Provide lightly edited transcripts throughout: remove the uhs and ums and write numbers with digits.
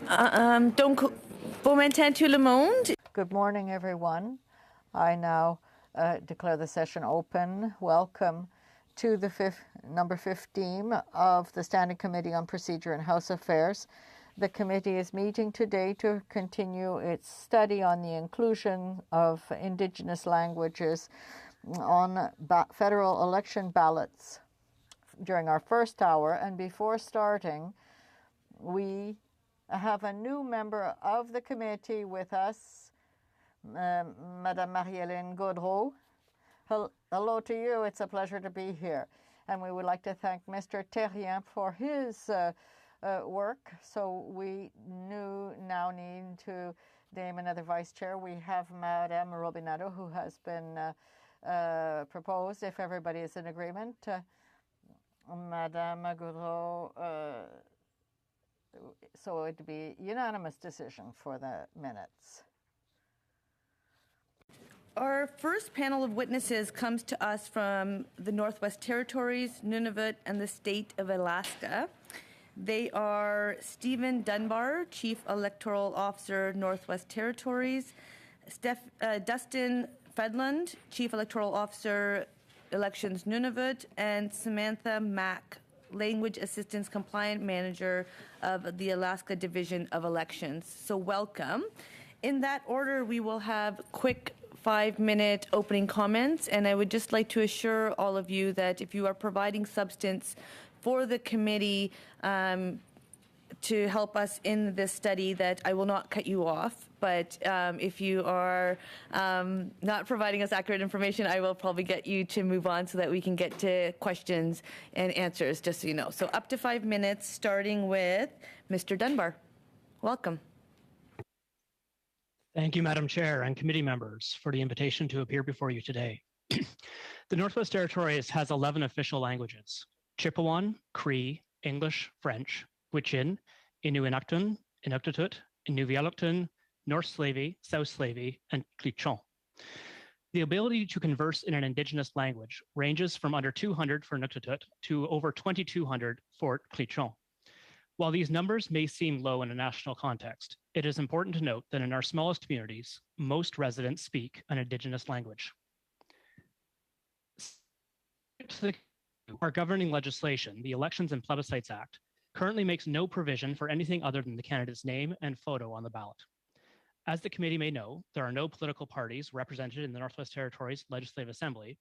Donc, bon matin tout le monde. Good morning, everyone. I now declare the session open. Welcome to the number 15 of the Standing Committee on Procedure and House Affairs. The committee is meeting today to continue its study on the inclusion of Indigenous languages on federal election ballots during our first hour. And before starting, we have a new member of the committee with us, Madame Marie-Hélène Gaudreault. Hello to you. It's a pleasure to be here. And we would like to thank Mr. Terrien for his work. So we now need to name another vice chair. We have Madame Robinato, who has been proposed, if everybody is in agreement. Madame Gaudreault, so it'd be unanimous decision for the minutes. Our first panel of witnesses comes to us from the Northwest Territories, Nunavut, and the state of Alaska. They are Stephen Dunbar, Chief Electoral Officer, Northwest Territories, Dustin Fedlund, Chief Electoral Officer, Elections Nunavut, and Samantha Mack, Language Assistance Compliant Manager of the Alaska Division of Elections. So welcome. In that order, we will have quick 5-minute opening comments, and I would just like to assure all of you that if you are providing substance for the committee to help us in this study, that I will not cut you off. But if you are not providing us accurate information, I will probably get you to move on so that we can get to questions and answers, just so you know. So up to 5 minutes, starting with Mr. Dunbar. Welcome. Thank you, Madam Chair and committee members, for the invitation to appear before you today. The Northwest Territories has 11 official languages: Chipewyan, Cree, English, French, Gwich'in, Inuinnaqtun, Inuktitut, Inuvialuktun, North Slavey, South Slavey, and Clichon. The ability to converse in an Indigenous language ranges from under 200 for Inuktitut to over 2,200 for Clichon. While these numbers may seem low in a national context, it is important to note that in our smallest communities, most residents speak an Indigenous language. Our governing legislation, the Elections and Plebiscites Act, currently makes no provision for anything other than the candidate's name and photo on the ballot. As the committee may know, there are no political parties represented in the Northwest Territories Legislative Assembly,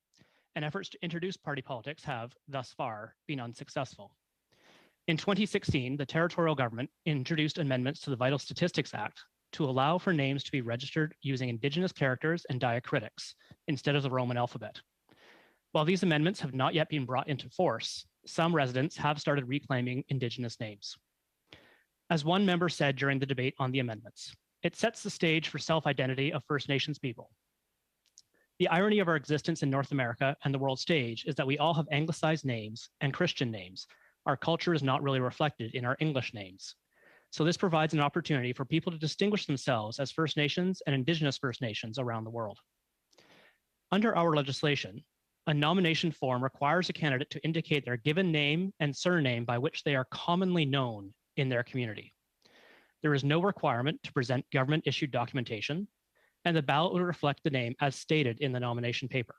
and efforts to introduce party politics have, thus far, been unsuccessful. In 2016, the territorial government introduced amendments to the Vital Statistics Act to allow for names to be registered using Indigenous characters and diacritics instead of the Roman alphabet. While these amendments have not yet been brought into force, some residents have started reclaiming Indigenous names. As one member said during the debate on the amendments, it sets the stage for self-identity of First Nations people. The irony of our existence in North America and the world stage is that we all have anglicized names and Christian names. Our culture is not really reflected in our English names. So this provides an opportunity for people to distinguish themselves as First Nations and Indigenous First Nations around the world. Under our legislation, a nomination form requires a candidate to indicate their given name and surname by which they are commonly known in their community. There is no requirement to present government-issued documentation, and the ballot will reflect the name as stated in the nomination paper.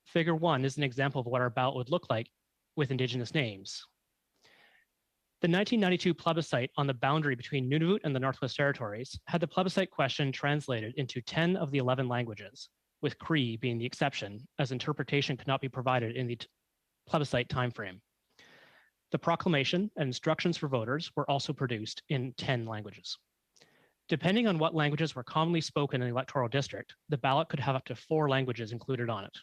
Figure 1 is an example of what our ballot would look like with Indigenous names. The 1992 plebiscite on the boundary between Nunavut and the Northwest Territories had the plebiscite question translated into 10 of the 11 languages, with Cree being the exception, as interpretation could not be provided in the plebiscite timeframe. The proclamation and instructions for voters were also produced in 10 languages. Depending on what languages were commonly spoken in the electoral district, the ballot could have up to 4 languages included on it.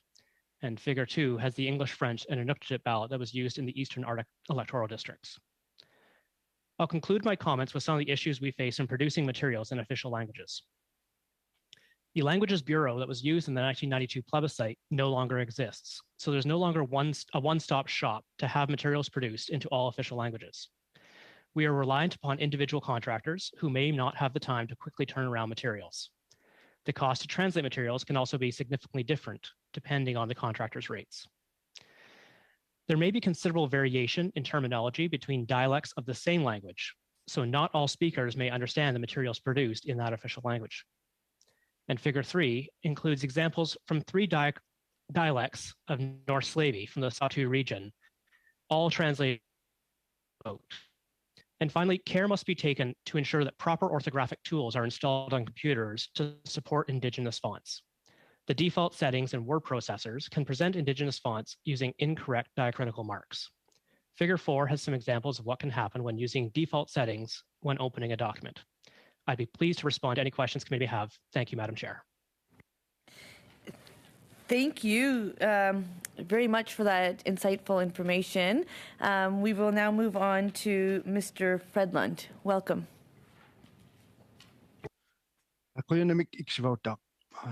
And figure 2 has the English, French, and Inuktitut ballot that was used in the Eastern Arctic electoral districts. I'll conclude my comments with some of the issues we face in producing materials in official languages. The Languages Bureau that was used in the 1992 plebiscite no longer exists, so there's no longer a one-stop shop to have materials produced into all official languages. We are reliant upon individual contractors who may not have the time to quickly turn around materials. The cost to translate materials can also be significantly different depending on the contractor's rates. There may be considerable variation in terminology between dialects of the same language. so not all speakers may understand the materials produced in that official language. And figure 3 includes examples from 3 dialects of North Slavey from the Satu region, all translated. And finally, care must be taken to ensure that proper orthographic tools are installed on computers to support Indigenous fonts. The default settings in word processors can present Indigenous fonts using incorrect diacritical marks. Figure 4 has some examples of what can happen when using default settings when opening a document. I'd be pleased to respond to any questions committee may have. Thank you, Madam Chair. Thank you very much for that insightful information. We will now move on to Mr. Fredlund. Welcome.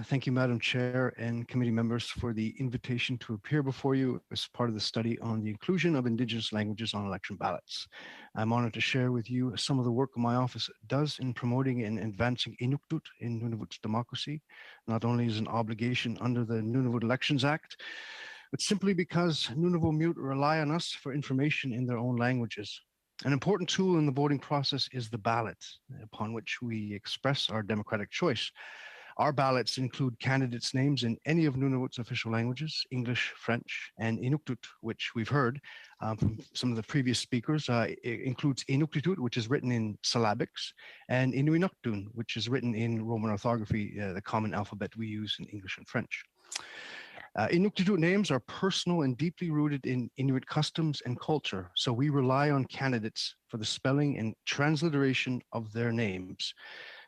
Thank you, Madam Chair and committee members, for the invitation to appear before you as part of the study on the inclusion of Indigenous languages on election ballots. I'm honored to share with you some of the work my office does in promoting and advancing Inuktitut in Nunavut's democracy, not only as an obligation under the Nunavut Elections Act, but simply because Nunavut Mute rely on us for information in their own languages. An important tool in the voting process is the ballot, upon which we express our democratic choice. Our ballots include candidates' names in any of Nunavut's official languages, English, French, and Inuktitut, which we've heard from some of the previous speakers. It includes Inuktitut, which is written in syllabics, and Inuinnaqtun, which is written in Roman orthography, the common alphabet we use in English and French. Inuktitut names are personal and deeply rooted in Inuit customs and culture, so we rely on candidates for the spelling and transliteration of their names.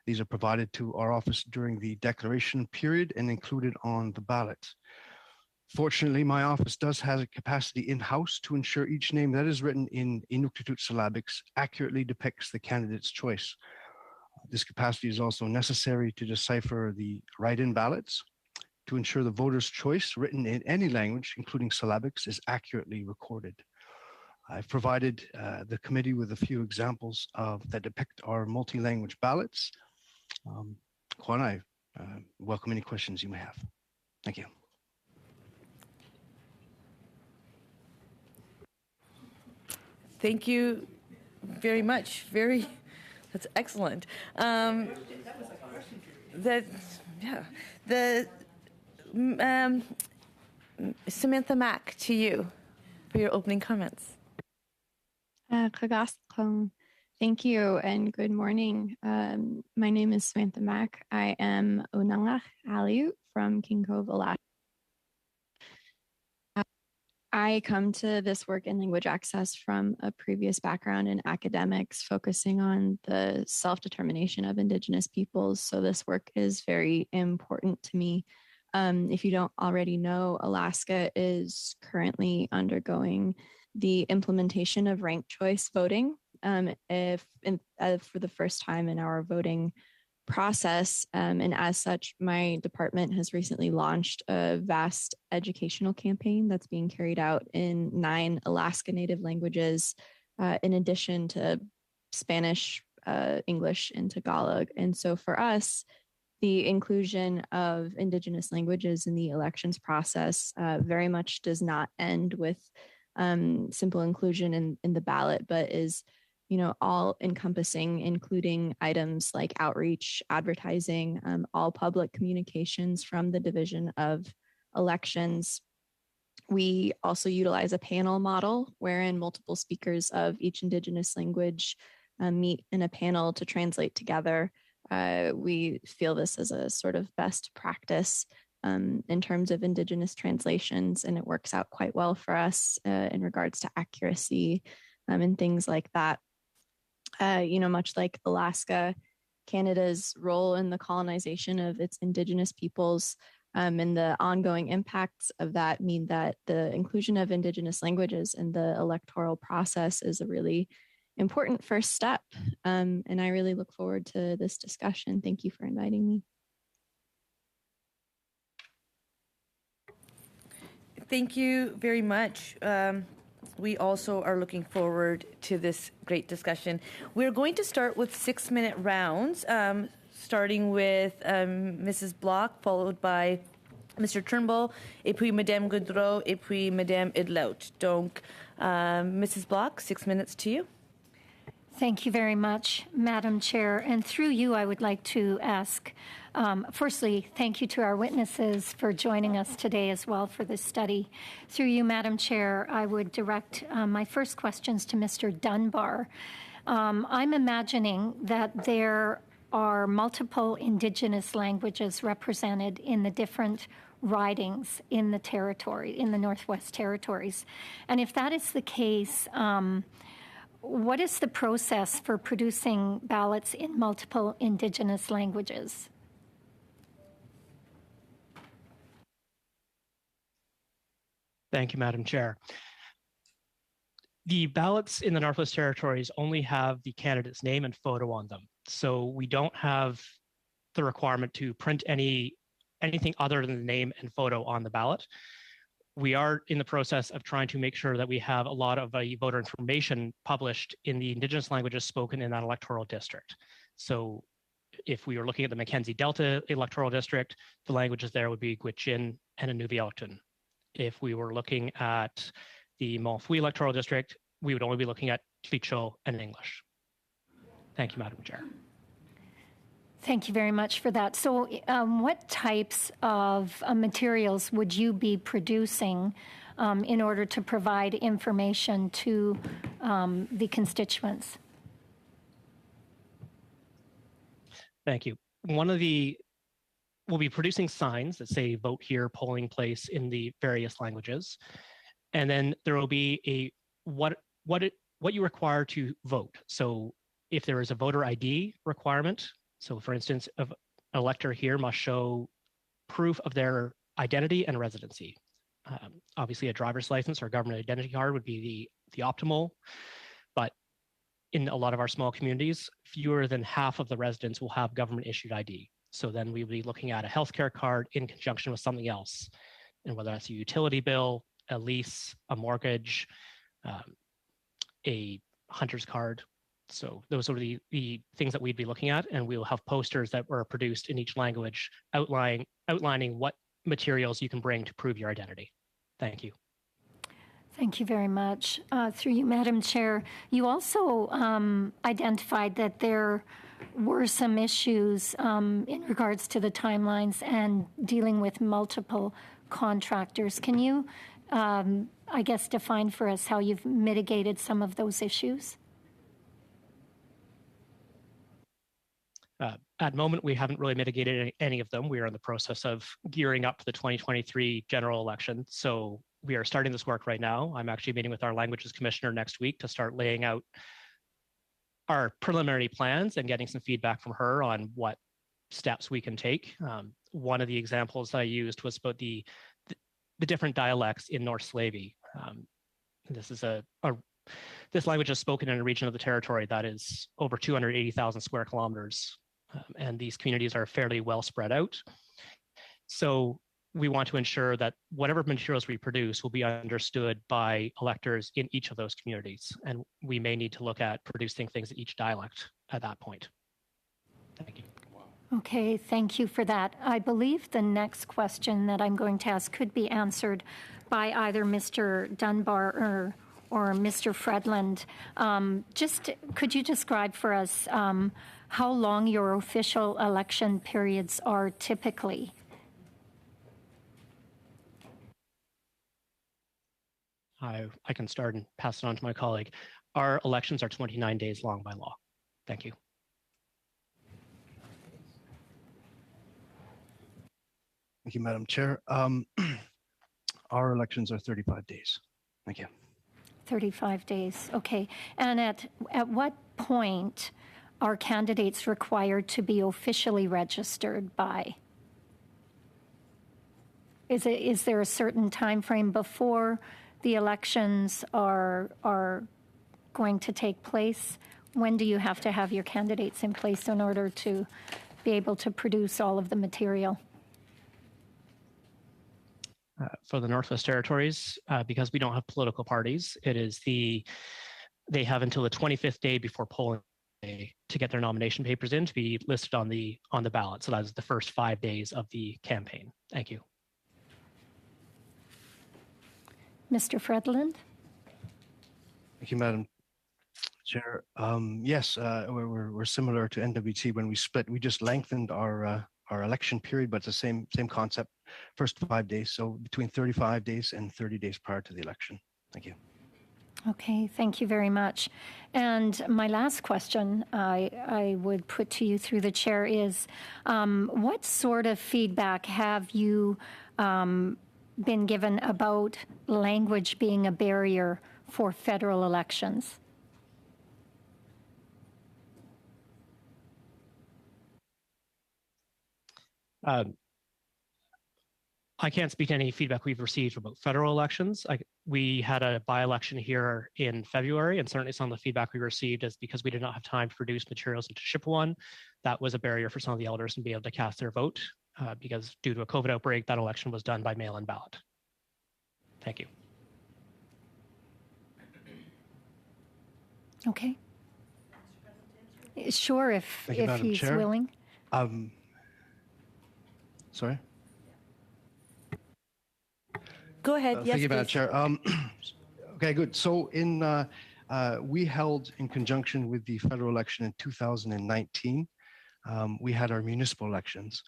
These are provided to our office during the declaration period and included on the ballot. Fortunately, my office does have a capacity in-house to ensure each name that is written in Inuktitut syllabics accurately depicts the candidate's choice. This capacity is also necessary to decipher the write-in ballots to ensure the voter's choice written in any language, including syllabics, is accurately recorded. I've provided the committee with a few examples that depict our multi-language ballots. Juan, I welcome any questions you may have. Thank you. Thank you very much. That's excellent. Samantha Mack, to you for your opening comments. Thank you and good morning. My name is Samantha Mack. I am Onangach Aliu from King Cove, Alaska. I come to this work in language access from a previous background in academics focusing on the self-determination of Indigenous peoples. So this work is very important to me. If you don't already know, Alaska is currently undergoing the implementation of ranked choice voting for the first time in our voting process. And as such, my department has recently launched a vast educational campaign that's being carried out in 9 Alaska Native languages, in addition to Spanish, English, and Tagalog. And so for us, the inclusion of Indigenous languages in the elections process very much does not end with simple inclusion in the ballot, but is all encompassing, including items like outreach, advertising, all public communications from the Division of Elections. We also utilize a panel model wherein multiple speakers of each Indigenous language meet in a panel to translate together. We feel this as a sort of best practice in terms of Indigenous translations, and it works out quite well for us in regards to accuracy and things like that. Much like Alaska, Canada's role in the colonization of its Indigenous peoples and the ongoing impacts of that mean that the inclusion of Indigenous languages in the electoral process is a really important first step. And I really look forward to this discussion. Thank you for inviting me. Thank you very much. We also are looking forward to this great discussion. We're going to start with 6-minute rounds, starting with Mrs. Block, followed by Mr. Turnbull, et puis Madame Goudreau, et puis Madame Idlaut. Donc, Mrs. Block, 6 minutes to you. Thank you very much, Madam Chair. And through you, I would like to ask, firstly, thank you to our witnesses for joining us today as well for this study. Through you, Madam Chair, I would direct my first questions to Mr. Dunbar. I'm imagining that there are multiple Indigenous languages represented in the different ridings in the territory, in the Northwest Territories. And if that is the case, what is the process for producing ballots in multiple Indigenous languages? Thank you, Madam Chair. The ballots in the Northwest Territories only have the candidate's name and photo on them. So we don't have the requirement to print anything other than the name and photo on the ballot. We are in the process of trying to make sure that we have a lot of voter information published in the Indigenous languages spoken in that electoral district. So if we were looking at the Mackenzie Delta electoral district, the languages there would be Gwich'in and Inuvialuktun. If we were looking at the Malfui electoral district, we would only be looking at Tlicho and English. Thank you, Madam Chair. Thank you very much for that. So what types of materials would you be producing in order to provide information to the constituents? Thank you. We'll be producing signs that say vote here, polling place in the various languages. And then there will be what you require to vote. So if there is a voter ID requirement, so for instance, an elector here must show proof of their identity and residency. Obviously, a driver's license or government identity card would be the optimal, but in a lot of our small communities, fewer than half of the residents will have government issued ID. So then we'll be looking at a healthcare card in conjunction with something else, and whether that's a utility bill, a lease, a mortgage, a hunter's card. So those are the things that we'd be looking at, and we'll have posters that were produced in each language outlining what materials you can bring to prove your identity. Thank you. Thank you very much. Through you, Madam Chair, you also identified that there were some issues in regards to the timelines and dealing with multiple contractors. Can you, I guess, define for us how you've mitigated some of those issues? At the moment, we haven't really mitigated any of them. We are in the process of gearing up for the 2023 general election. So we are starting this work right now. I'm actually meeting with our languages commissioner next week to start laying out our preliminary plans and getting some feedback from her on what steps we can take. One of the examples I used was about the different dialects in North Slavey. This language is spoken in a region of the territory that is over 280,000 square kilometers. And these communities are fairly well spread out. So we want to ensure that whatever materials we produce will be understood by electors in each of those communities. And we may need to look at producing things in each dialect at that point. Thank you. Okay, thank you for that. I believe the next question that I'm going to ask could be answered by either Mr. Dunbar or Mr. Fredland. Could you describe for us how long your official election periods are typically? I can start and pass it on to my colleague. Our elections are 29 days long by law. Thank you. Thank you, Madam Chair. Our elections are 35 days. Thank you. 35 days, okay. And at what point are candidates required to be officially registered by? Is there a certain time frame before the elections are going to take place? When do you have to have your candidates in place in order to be able to produce all of the material? For the Northwest Territories, because we don't have political parties, they have until the 25th day before polling day to get their nomination papers in to be listed on the ballot. So that is the first 5 days of the campaign. Thank you. Mr. Fredland? Thank you, Madam Chair. Yes, we're similar to NWT when we split. We just lengthened our election period, but it's the same concept. First 5 days, so between 35 days and 30 days prior to the election. Thank you. Okay, thank you very much. And my last question I would put to you through the chair is, what sort of feedback have you been given about language being a barrier for federal elections? I can't speak to any feedback we've received about federal elections. We had a by-election here in February, and certainly some of the feedback we received is because we did not have time to produce materials into Chipewyan. That was a barrier for some of the elders to be able to cast their vote because due to a COVID outbreak, that election was done by mail-in ballot. Thank you. Okay. Sure, if he's willing. Sorry? Go ahead. Yes, thank you, Madam please. Chair. Okay, good. So we held in conjunction with the federal election in 2019, we had our municipal elections,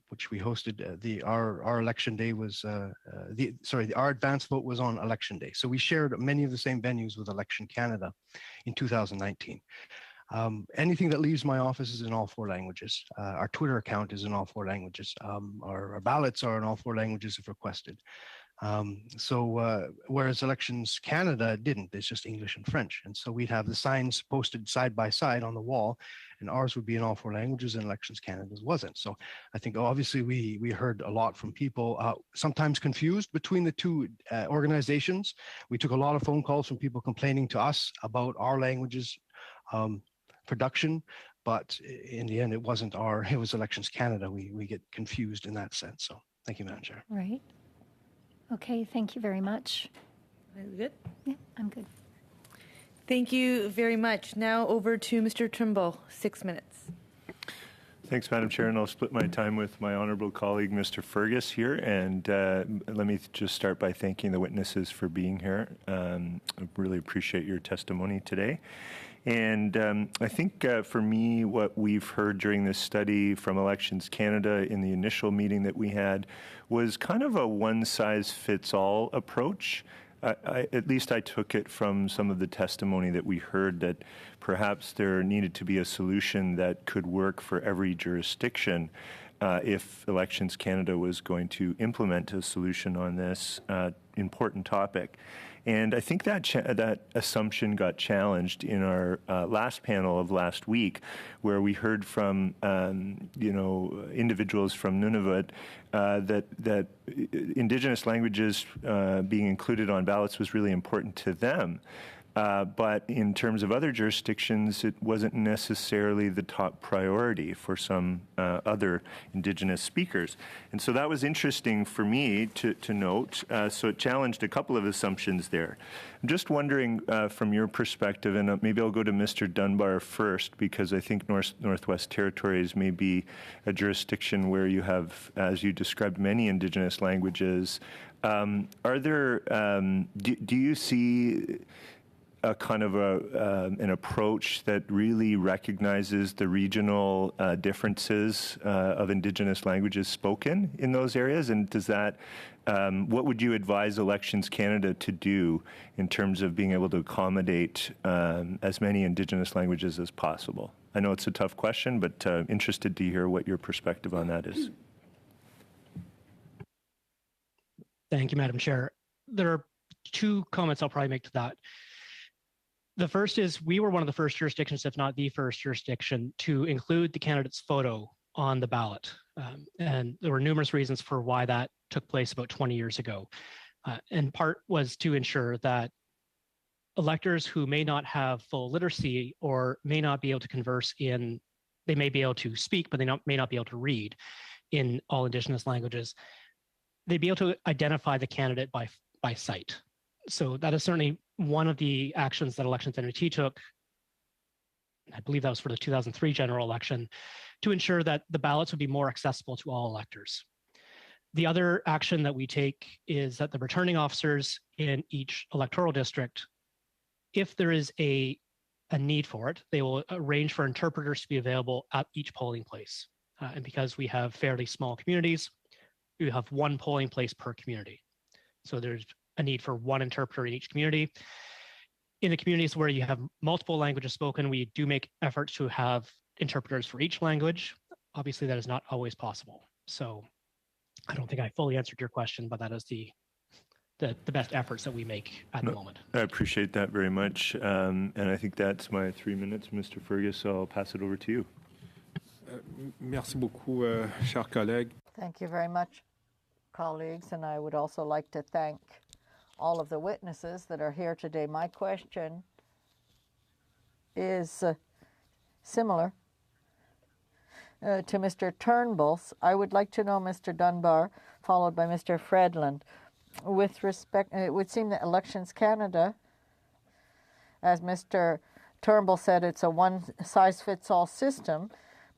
which we hosted. Our election day was our advance vote was on election day. So we shared many of the same venues with Election Canada in 2019. Anything that leaves my office is in all 4 languages. Our Twitter account is in all 4 languages. Our ballots are in all 4 languages if requested. Whereas Elections Canada didn't, it's just English and French. And so we'd have the signs posted side by side on the wall, and ours would be in all 4 languages and Elections Canada's wasn't. So I think obviously we heard a lot from people, sometimes confused between the 2 organizations. We took a lot of phone calls from people complaining to us about our languages production, but in the end, it was Elections Canada. We get confused in that sense. So thank you, Madam Chair. Right. Okay, thank you very much. Good? Yeah, I'm good. Thank you very much. Now over to Mr. Trimble, 6 minutes. Thanks, Madam Chair, and I'll split my time with my honourable colleague, Mr. Fergus, here. And let me just start by thanking the witnesses for being here. I really appreciate your testimony today. And I think for me, what we've heard during this study from Elections Canada in the initial meeting that we had was kind of a one-size-fits-all approach. At least I took it from some of the testimony that we heard that perhaps there needed to be a solution that could work for every jurisdiction if Elections Canada was going to implement a solution on this important topic. And I think that assumption got challenged in our last panel of last week, where we heard from individuals from Nunavut that Indigenous languages being included on ballots was really important to them. But in terms of other jurisdictions, it wasn't necessarily the top priority for some other Indigenous speakers. And so that was interesting for me to note. So it challenged a couple of assumptions there. I'm just wondering from your perspective, and maybe I'll go to Mr. Dunbar first, because I think Northwest Territories may be a jurisdiction where you have, as you described, many Indigenous languages. Are there, do you see a kind of an approach that really recognizes the regional differences of Indigenous languages spoken in those areas? And does that, what would you advise Elections Canada to do in terms of being able to accommodate as many Indigenous languages as possible? I know it's a tough question, but interested to hear what your perspective on that is. Thank you, Madam Chair. There are 2 comments I'll probably make to that. The first is we were one of the first jurisdictions, if not the first jurisdiction, to include the candidate's photo on the ballot. And there were numerous reasons for why that took place about 20 years ago. And part was to ensure that electors who may not have full literacy or may not be able to converse in, they may be able to speak, but they may not be able to read in all Indigenous languages, they'd be able to identify the candidate by sight. So that is certainly one of the actions that Elections NWT took. I believe that was for the 2003 general election, to ensure that the ballots would be more accessible to all electors. The other action that we take is that the returning officers in each electoral district, if there is a a need for it, they will arrange for interpreters to be available at each polling place. And because we have fairly small communities, we have one polling place per community. So there's a need for one interpreter in each community. In the communities where you have multiple languages spoken, we do make efforts to have interpreters for each language. Obviously, that is not always possible. So I don't think I fully answered your question, but that is the best efforts that we make at the moment. I appreciate that very much. And I think that's my 3 minutes, Mr. Fergus. So I'll pass it over to you. Merci beaucoup, chers collègues. Thank you very much, colleagues, and I would also like to thank all of the witnesses that are here today. My question is similar to Mr. Turnbull's. I would like to know, Mr. Dunbar, followed by Mr. Fredland, with respect, it would seem that Elections Canada, as Mr. Turnbull said, it's a one-size-fits-all system,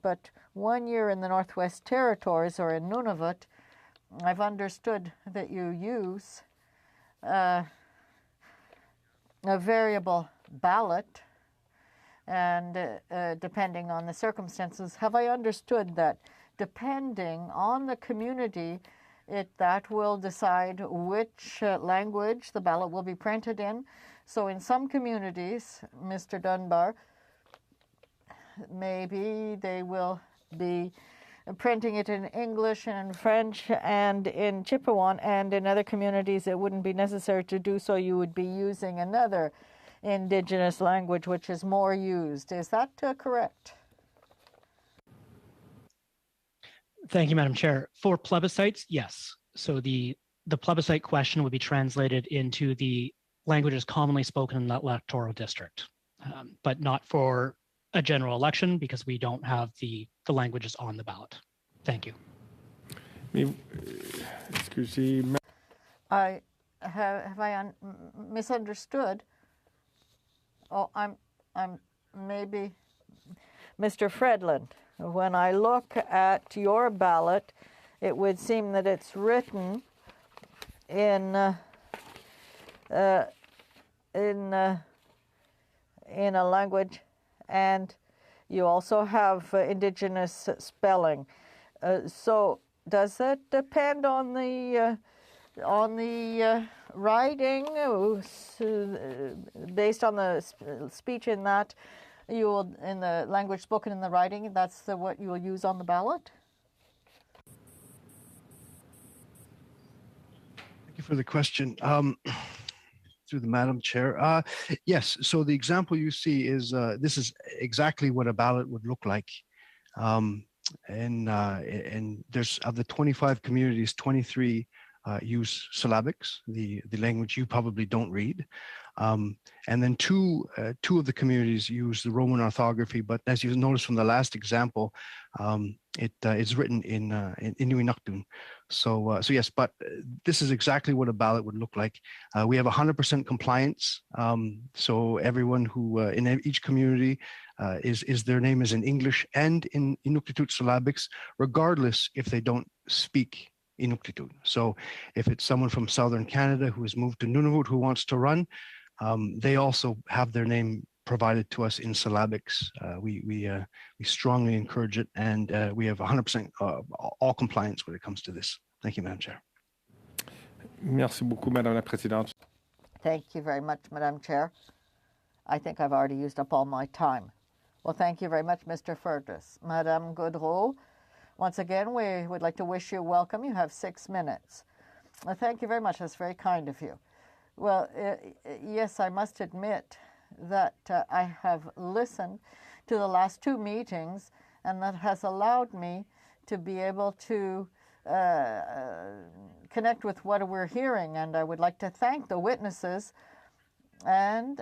but 1 year in the Northwest Territories or in Nunavut, I've understood that you use a variable ballot, and depending on the circumstances, have I understood that depending on the community, that will decide which language the ballot will be printed in? So in some communities, Mr. Dunbar, maybe they will be printing it in English and in French and in Chippewan, and in other communities it wouldn't be necessary to do so. You would be using another Indigenous language which is more used. Is that correct? Thank you, Madam Chair. For plebiscites, yes. So the plebiscite question would be translated into the languages commonly spoken in that electoral district, but not for a general election because we don't have the languages on the ballot. Thank you. Excusez-moi. Have I misunderstood? Oh, I'm maybe Mr. Fredland. When I look at your ballot, it would seem that it's written in a language, and you also have Indigenous spelling. So does that depend on the writing, based on the speech in that you will, in the language spoken in the writing, that's what you will use on the ballot? Thank you for the question. Through the Madam Chair. Yes, so the example you see is, this is exactly what a ballot would look like. And there's, of the 25 communities, 23 use syllabics, the language you probably don't read. And then two of the communities use the Roman orthography, but as you noticed from the last example, it is written in Inuinnaqtun. So yes, but this is exactly what a ballot would look like. We have 100% compliance. So everyone who in each community is their name is in English and in Inuktitut syllabics, regardless if they don't speak Inuktitut. So if it's someone from Southern Canada who has moved to Nunavut who wants to run, they also have their name provided to us in syllabics. We strongly encourage it, and we have 100% all compliance when it comes to this. Thank you, Madam Chair. Merci beaucoup, Madame la Présidente. Thank you very much, Madam Chair. I think I've already used up all my time. Well, thank you very much, Mr. Fergus. Madame Gaudreau, once again, we would like to wish you welcome. You have 6 minutes. Well, thank you very much. That's very kind of you. Well, yes, I must admit that I have listened to the last 2 meetings, and that has allowed me to be able to connect with what we're hearing. And I would like to thank the witnesses, and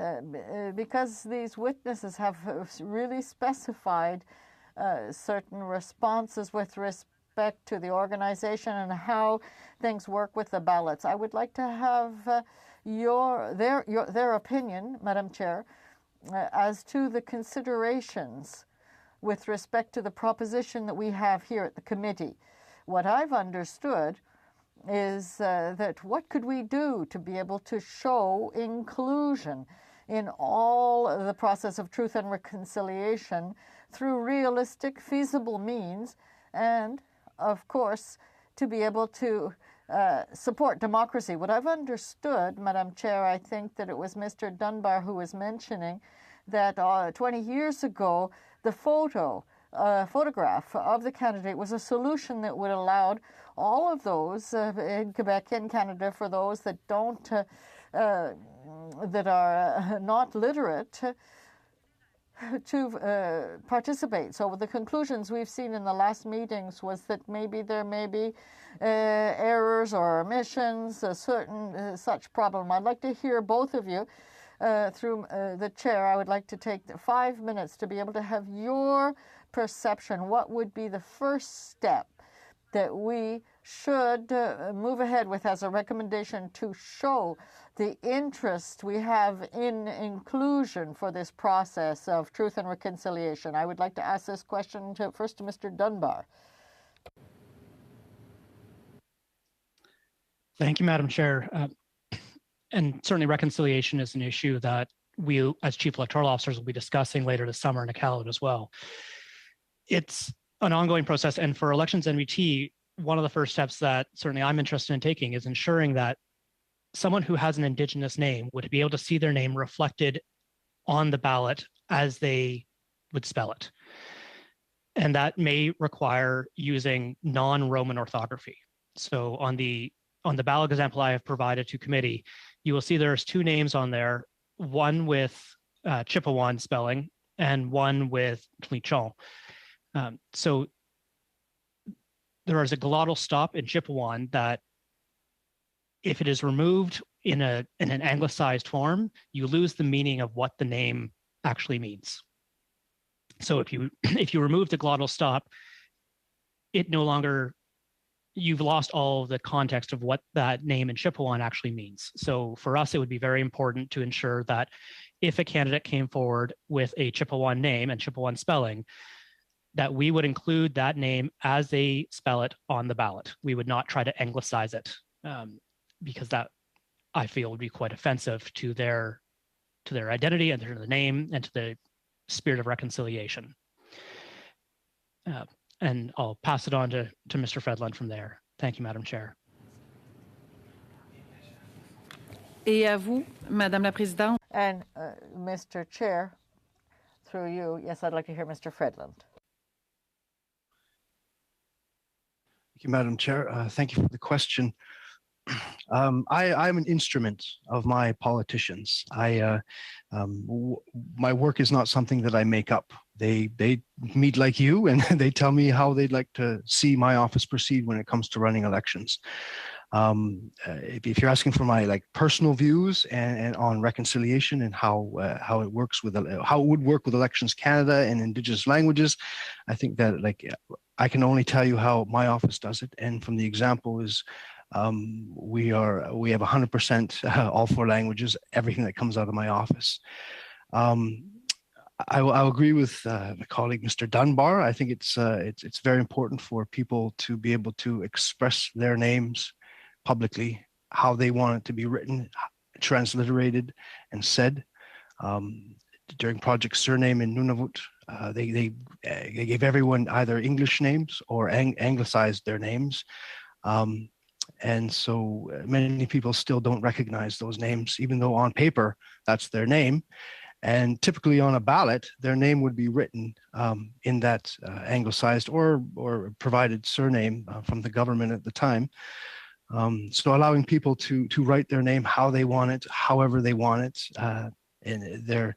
because these witnesses have really specified certain responses with respect to the organization and how things work with the ballots. I would like to have their opinion, Madam Chair, as to the considerations with respect to the proposition that we have here at the committee. What I've understood is that what could we do to be able to show inclusion in all the process of truth and reconciliation through realistic, feasible means, and, of course, to be able to support democracy. What I've understood, Madam Chair, I think that it was Mr. Dunbar who was mentioning that 20 years ago, the photograph of the candidate was a solution that would allow all of those in Quebec and Canada, for those that don't, that are not literate, to participate. So the conclusions we've seen in the last meetings was that maybe there may be errors or omissions, a certain such problem. I'd like to hear both of you through the chair. I would like to take 5 minutes to be able to have your perception. What would be the first step that we should move ahead with as a recommendation to show the interest we have in inclusion for this process of truth and reconciliation? I would like to ask this question first to Mr. Dunbar. Thank you, Madam Chair. And certainly reconciliation is an issue that we, as Chief Electoral Officers, will be discussing later this summer in Iqaluit as well. It's an ongoing process, and for Elections NVT, one of the first steps that certainly I'm interested in taking is ensuring that someone who has an Indigenous name would be able to see their name reflected on the ballot as they would spell it. And that may require using non-Roman orthography. So on the ballot example I have provided to committee, you will see there's two names on there, one with Chipewyan spelling and one with Tlichon. So there is a glottal stop in Chipewyan that if it is removed in an anglicized form, you lose the meaning of what the name actually means. So if you remove the glottal stop, it no longer, you've lost all of the context of what that name in Chipewyan actually means. So for us, it would be very important to ensure that if a candidate came forward with a Chipewyan name and Chipewyan spelling, that we would include that name as they spell it on the ballot. We would not try to anglicize it because that, I feel, would be quite offensive to their identity and to the name and to the spirit of reconciliation. And I'll pass it on to Mr. Fredlund from there. Thank you, Madam Chair. Et à vous, Madame la Présidente. And Mr. Chair, through you, yes, I'd like to hear Mr. Fredlund. Thank you, Madam Chair. Thank you for the question. I'm an instrument of my politicians. My work is not something that I make up. They meet like you, and they tell me how they'd like to see my office proceed when it comes to running elections. If you're asking for my personal views and on reconciliation and how it works with how it would work with Elections Canada and Indigenous languages, I think that I can only tell you how my office does it. And from the example is we have 100% all four languages, everything that comes out of my office. I agree with my colleague, Mr. Dunbar. I think it's very important for people to be able to express their names publicly, how they want it to be written, transliterated, and said. During Project Surname in Nunavut, they gave everyone either English names or anglicized their names. And so many people still don't recognize those names, even though on paper that's their name. And typically on a ballot, their name would be written in that anglicized or provided surname from the government at the time. So allowing people to write their name how they want it, however they want it. And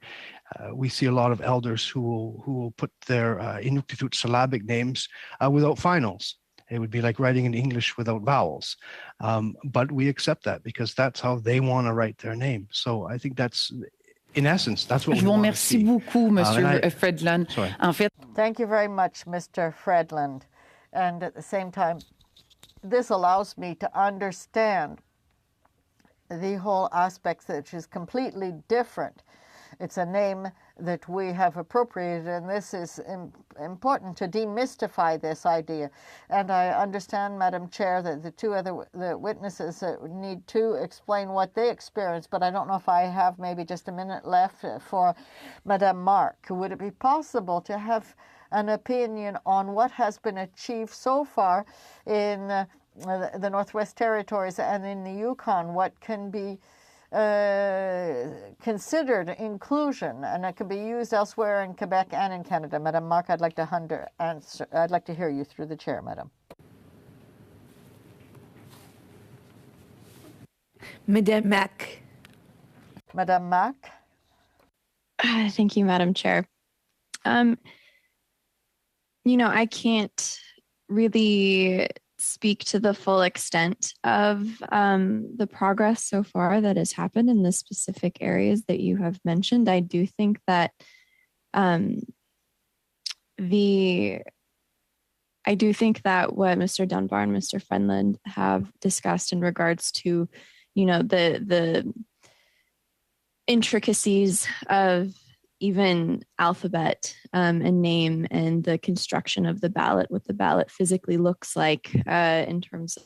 we see a lot of elders who will put their Inuktitut syllabic names without finals. It would be like writing in English without vowels. But we accept that because that's how they want to write their name. So I think that's, in essence, that's what we want to see. Je vous remercie beaucoup, Monsieur Fredlund. En fait, thank you very much, Mr. Fredlund. And at the same time, this allows me to understand the whole aspect, which is completely different. It's a name that we have appropriated, and this is important to demystify this idea. And I understand, Madam Chair, that the two other witnesses need to explain what they experienced, but I don't know if I have maybe just a minute left for Madame Mark. Would it be possible to have an opinion on what has been achieved so far in the Northwest Territories and in the Yukon? What can be considered inclusion, and it can be used elsewhere in Quebec and in Canada. Madam Mark, I'd like to answer. I'd like to hear you through the chair, Madam. Madame Mack. Madam Mack. Thank you, Madam Chair. I can't really speak to the full extent of the progress so far that has happened in the specific areas that you have mentioned. I do think that what Mr. Dunbar and Mr. Friendland have discussed in regards to, the intricacies of even alphabet and name and the construction of the ballot, what the ballot physically looks like in terms of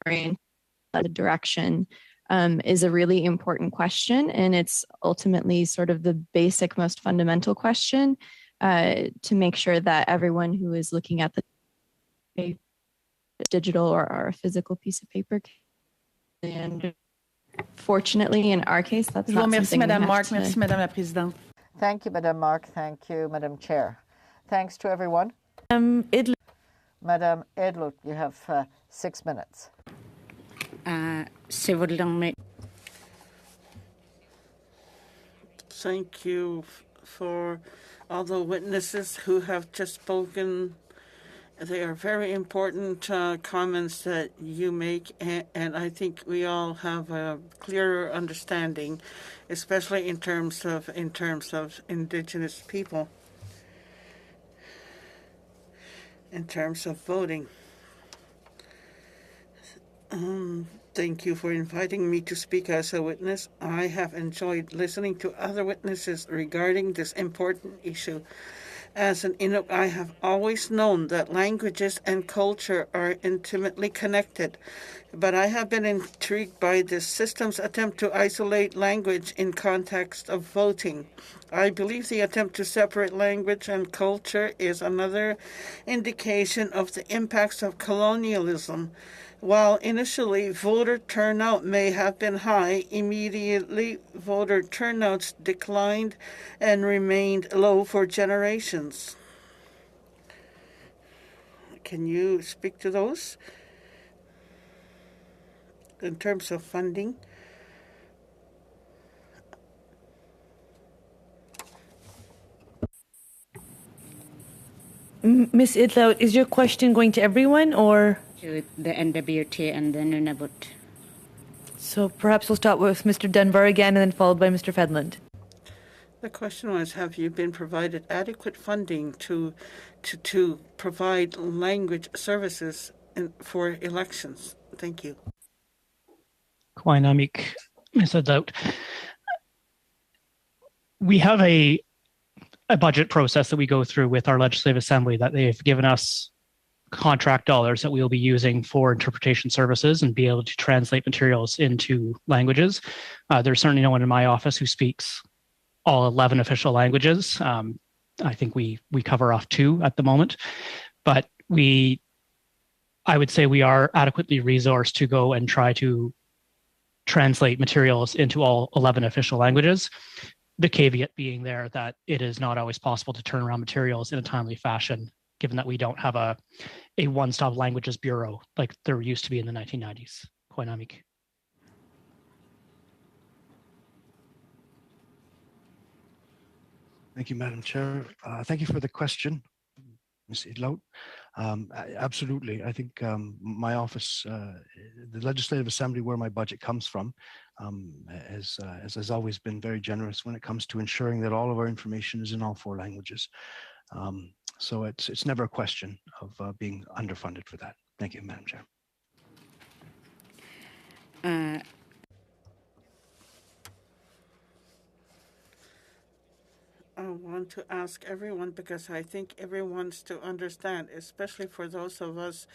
the direction is a really important question. And it's ultimately sort of the basic, most fundamental question to make sure that everyone who is looking at the digital or a physical piece of paper, and fortunately in our case, that's Je vous not remercie, something Madame we have Mark. to... Merci, Madame la Présidente. Thank you, Madam Mark. Thank you, Madam Chair. Thanks to everyone. Idl. Madam Edlut, you have 6 minutes. Thank you for all the witnesses who have just spoken. They are very important comments that you make, and I think we all have a clearer understanding, especially in terms of Indigenous people, in terms of voting. Thank you for inviting me to speak as a witness. I have enjoyed listening to other witnesses regarding this important issue. As an Inuk, I have always known that languages and culture are intimately connected, but I have been intrigued by this system's attempt to isolate language in context of voting. I believe the attempt to separate language and culture is another indication of the impacts of colonialism. While initially voter turnout may have been high, immediately voter turnouts declined and remained low for generations. Can you speak to those? In terms of funding? Ms. Idlout, is your question going to everyone or? To the NWT and the Nunavut. So perhaps we'll start with Mr. Dunbar again and then followed by Mr. Fedland. The question was, have you been provided adequate funding to provide language services for elections? Thank you. Kwainamik, Ms. Idlout. We have a budget process that we go through with our Legislative Assembly that they've given us contract dollars that we will be using for interpretation services and be able to translate materials into languages. There's certainly no one in my office who speaks all 11 official languages. I think we cover off 2 at the moment, but I would say we are adequately resourced to go and try to translate materials into all 11 official languages. The caveat being there that it is not always possible to turn around materials in a timely fashion, given that we don't have a one-stop languages bureau like there used to be in the 1990s. Kwainamik. Thank you, Madam Chair. Thank you for the question, Ms. Idlout. Absolutely. I think my office, the Legislative Assembly, where my budget comes from, has always been very generous when it comes to ensuring that all of our information is in all 4 languages. So it's never a question of being underfunded for that. Thank you, Madam Chair. want to ask everyone, because I think everyone wants to understand, especially for those of us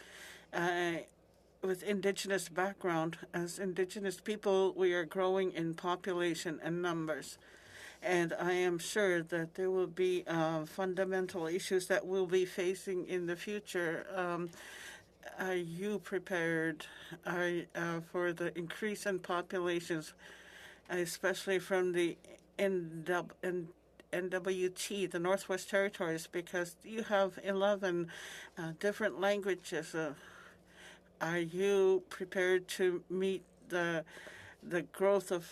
with Indigenous background. As Indigenous people, we are growing in population and numbers. And I am sure that there will be fundamental issues that we'll be facing in the future. Are you prepared for the increase in populations, especially from the NWT, the Northwest Territories, because you have 11 different languages? Are you prepared to meet the growth of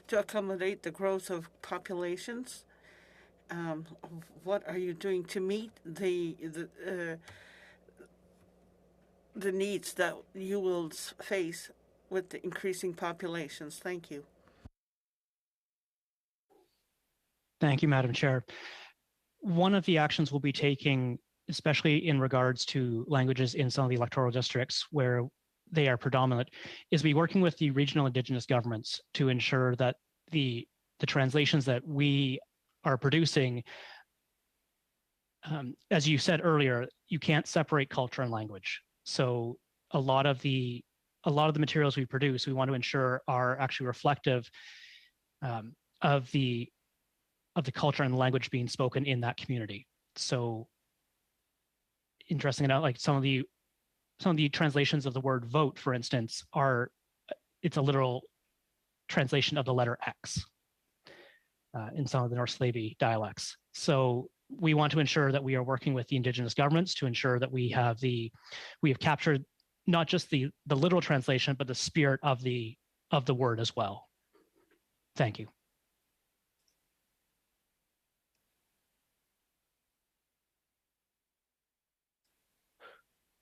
to accommodate the growth of populations? What are you doing to meet the needs that you will face with the increasing populations? Thank you. Thank you, Madam Chair. One of the actions we'll be taking, especially in regards to languages in some of the electoral districts where they are predominant, is be working with the regional Indigenous governments to ensure that the translations that we are producing, as you said earlier, you can't separate culture and language. So a lot of the materials we produce, we want to ensure are actually reflective of the culture and language being spoken in that community. So interesting enough, like some of the translations of the word vote, for instance, it's a literal translation of the letter X in some of the North Slavey dialects. So we want to ensure that we are working with the Indigenous governments to ensure that we have captured not just the literal translation, but the spirit of the word as well. Thank you.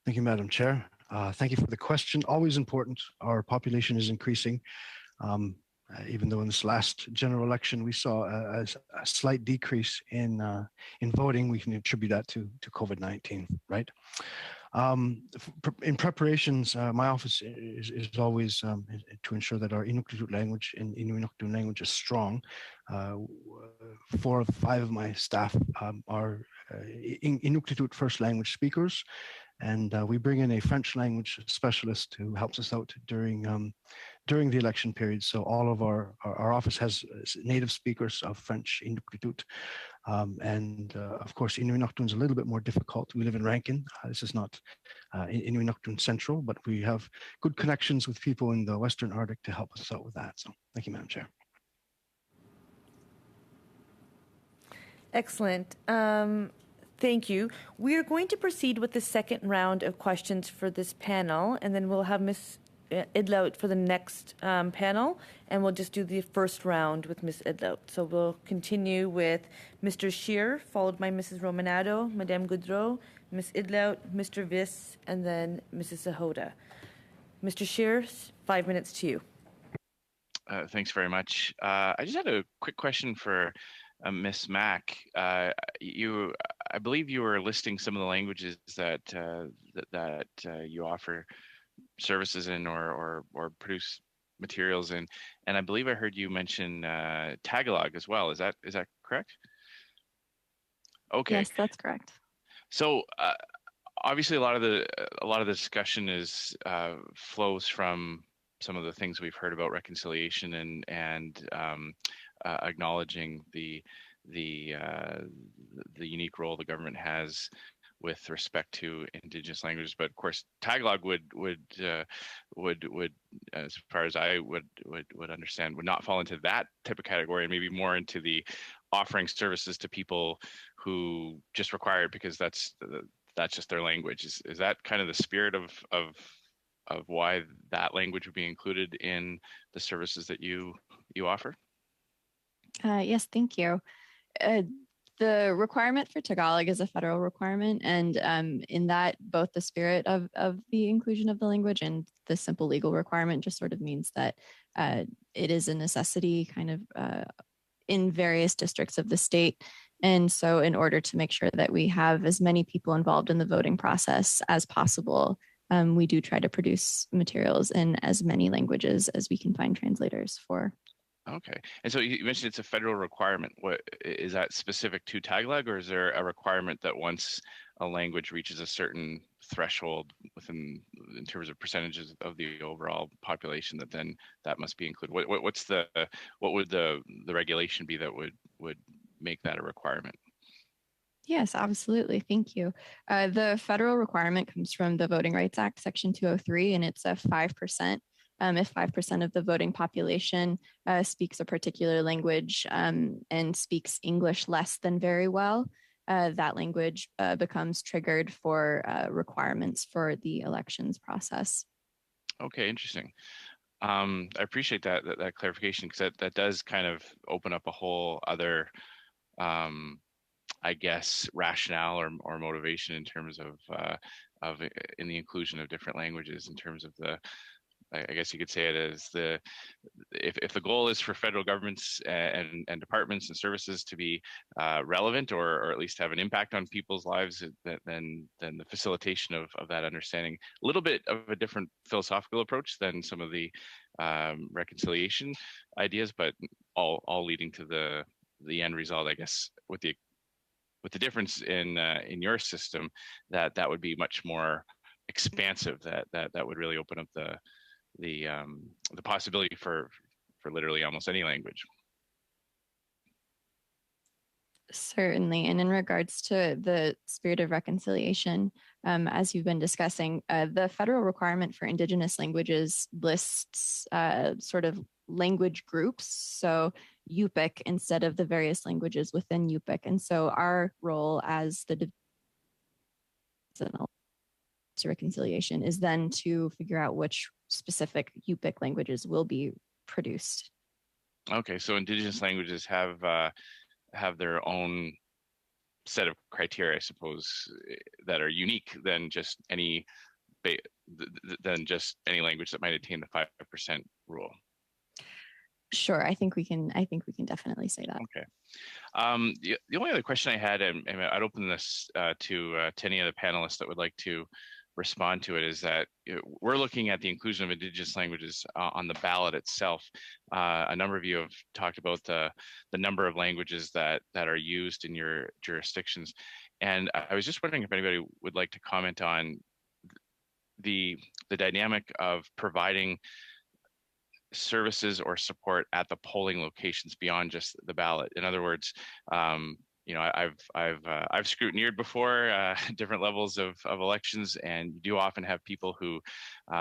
Thank you, Madam Chair. Thank you for the question. Always important. Our population is increasing. Even though in this last general election we saw a slight decrease in voting, we can attribute that to COVID-19, right? In preparations, my office is always to ensure that our Inuktitut language and Inuinnaqtun language is strong. 4 of 5 of my staff are Inuktitut first language speakers. And we bring in a French language specialist who helps us out during the election period. So all of our office has native speakers of French Inuktitut. Of course, Inuinnaqtun is a little bit more difficult. We live in Rankin. This is not Inuinnaqtun Central, but we have good connections with people in the Western Arctic to help us out with that. So thank you, Madam Chair. Excellent. Thank you. We are going to proceed with the second round of questions for this panel, and then we'll have Ms. Idlout for the next panel, and we'll just do the first round with Ms. Idlout. So we'll continue with Mr. Scheer, followed by Mrs. Romanado, Madame Goudreau, Ms. Idlout, Mr. Viss, and then Mrs. Sahota. Mr. Scheer, 5 minutes to you. Thanks very much. I just had a quick question for Ms. Mack. I believe you were listing some of the languages that you offer services in or produce materials in, and I believe I heard you mention Tagalog as well. Is that correct? Okay. Yes, that's correct. So obviously, a lot of the discussion flows from some of the things we've heard about reconciliation and acknowledging the unique role the government has with respect to Indigenous languages. But of course, Tagalog would as far as I would understand, would not fall into that type of category, and maybe more into the offering services to people who just require it because that's just their language. Is that kind of the spirit of why that language would be included in the services that you offer? Yes, thank you. The requirement for Tagalog is a federal requirement, and in that, both the spirit of the inclusion of the language and the simple legal requirement just sort of means that it is a necessity kind of in various districts of the state. And so in order to make sure that we have as many people involved in the voting process as possible, we do try to produce materials in as many languages as we can find translators for. Okay. And so you mentioned it's a federal requirement. What is that specific to Tagalog, or is there a requirement that once a language reaches a certain threshold within, in terms of percentages of the overall population, that then that must be included? What would the regulation be that would make that a requirement? Yes, absolutely. Thank you. The federal requirement comes from the Voting Rights Act, Section 203, and it's a 5%. If 5% of the voting population speaks a particular language and speaks English less than very well, that language becomes triggered for requirements for the elections process. Okay, interesting. I appreciate that clarification, because that does kind of open up a whole other, I guess, rationale or motivation in terms of in the inclusion of different languages, in terms of the, I guess you could say it as if the goal is for federal governments and departments and services to be relevant, or at least have an impact on people's lives, then the facilitation of that understanding, a little bit of a different philosophical approach than some of the reconciliation ideas, but all leading to the end result, I guess, with the difference in your system, that would be much more expansive, that would really open up the possibility for literally almost any language. Certainly. And in regards to the spirit of reconciliation, as you've been discussing, the federal requirement for Indigenous languages lists sort of language groups. So Yupik instead of the various languages within Yupik. And so our role as the reconciliation is then to figure out which specific Yupik languages will be produced. Okay, so Indigenous languages have their own set of criteria, I suppose, that are unique than just any language that might attain the 5% rule. Sure, I think we can definitely say that. Okay. The only other question I had, and I'd open this to any of the panelists that would like to respond to it, is that we're looking at the inclusion of Indigenous languages on the ballot itself. A number of you have talked about the number of languages that are used in your jurisdictions, and I was just wondering if anybody would like to comment on the dynamic of providing services or support at the polling locations beyond just the ballot. In other words, I've scrutineered before different levels of elections, and you do often have people who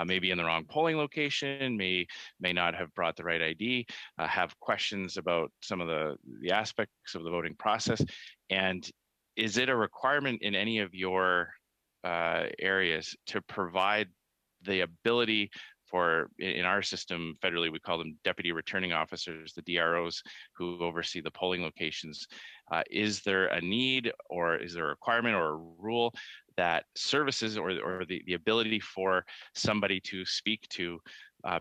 may be in the wrong polling location, may not have brought the right ID, have questions about some of the aspects of the voting process. And is it a requirement in any of your areas to provide the ability for, in our system federally, we call them deputy returning officers, the DROs, who oversee the polling locations? Is there a need, or is there a requirement or a rule that services or the ability for somebody to speak to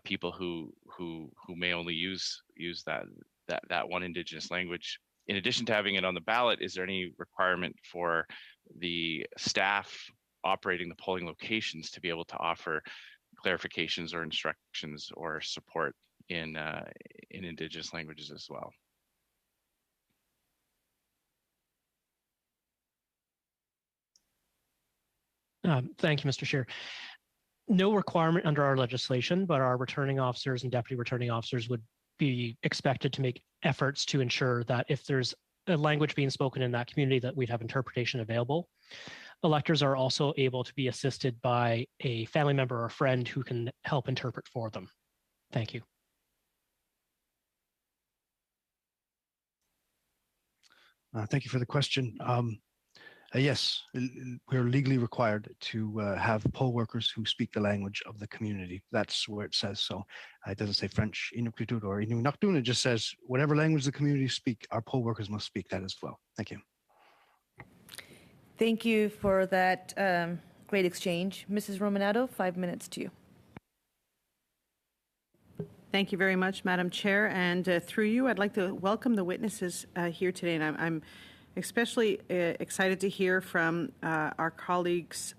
people who may only use that one Indigenous language, in addition to having it on the ballot, is there any requirement for the staff operating the polling locations to be able to offer clarifications or instructions or support in Indigenous languages as well? Thank you, Mr. Chair. No requirement under our legislation, but our returning officers and deputy returning officers would be expected to make efforts to ensure that if there's a language being spoken in that community, that we'd have interpretation available. Electors are also able to be assisted by a family member or friend who can help interpret for them. Thank you. Thank you for the question. Yes, we're legally required to have poll workers who speak the language of the community. That's where it says so. It doesn't say French, Inuktitut, or Inuktitut. It just says whatever language the community speak, our poll workers must speak that as well. Thank you. Thank you for that great exchange. Mrs. Romanado, 5 minutes to you. Thank you very much, Madam Chair. And through you, I'd like to welcome the witnesses here today. And I'm especially excited to hear from our colleagues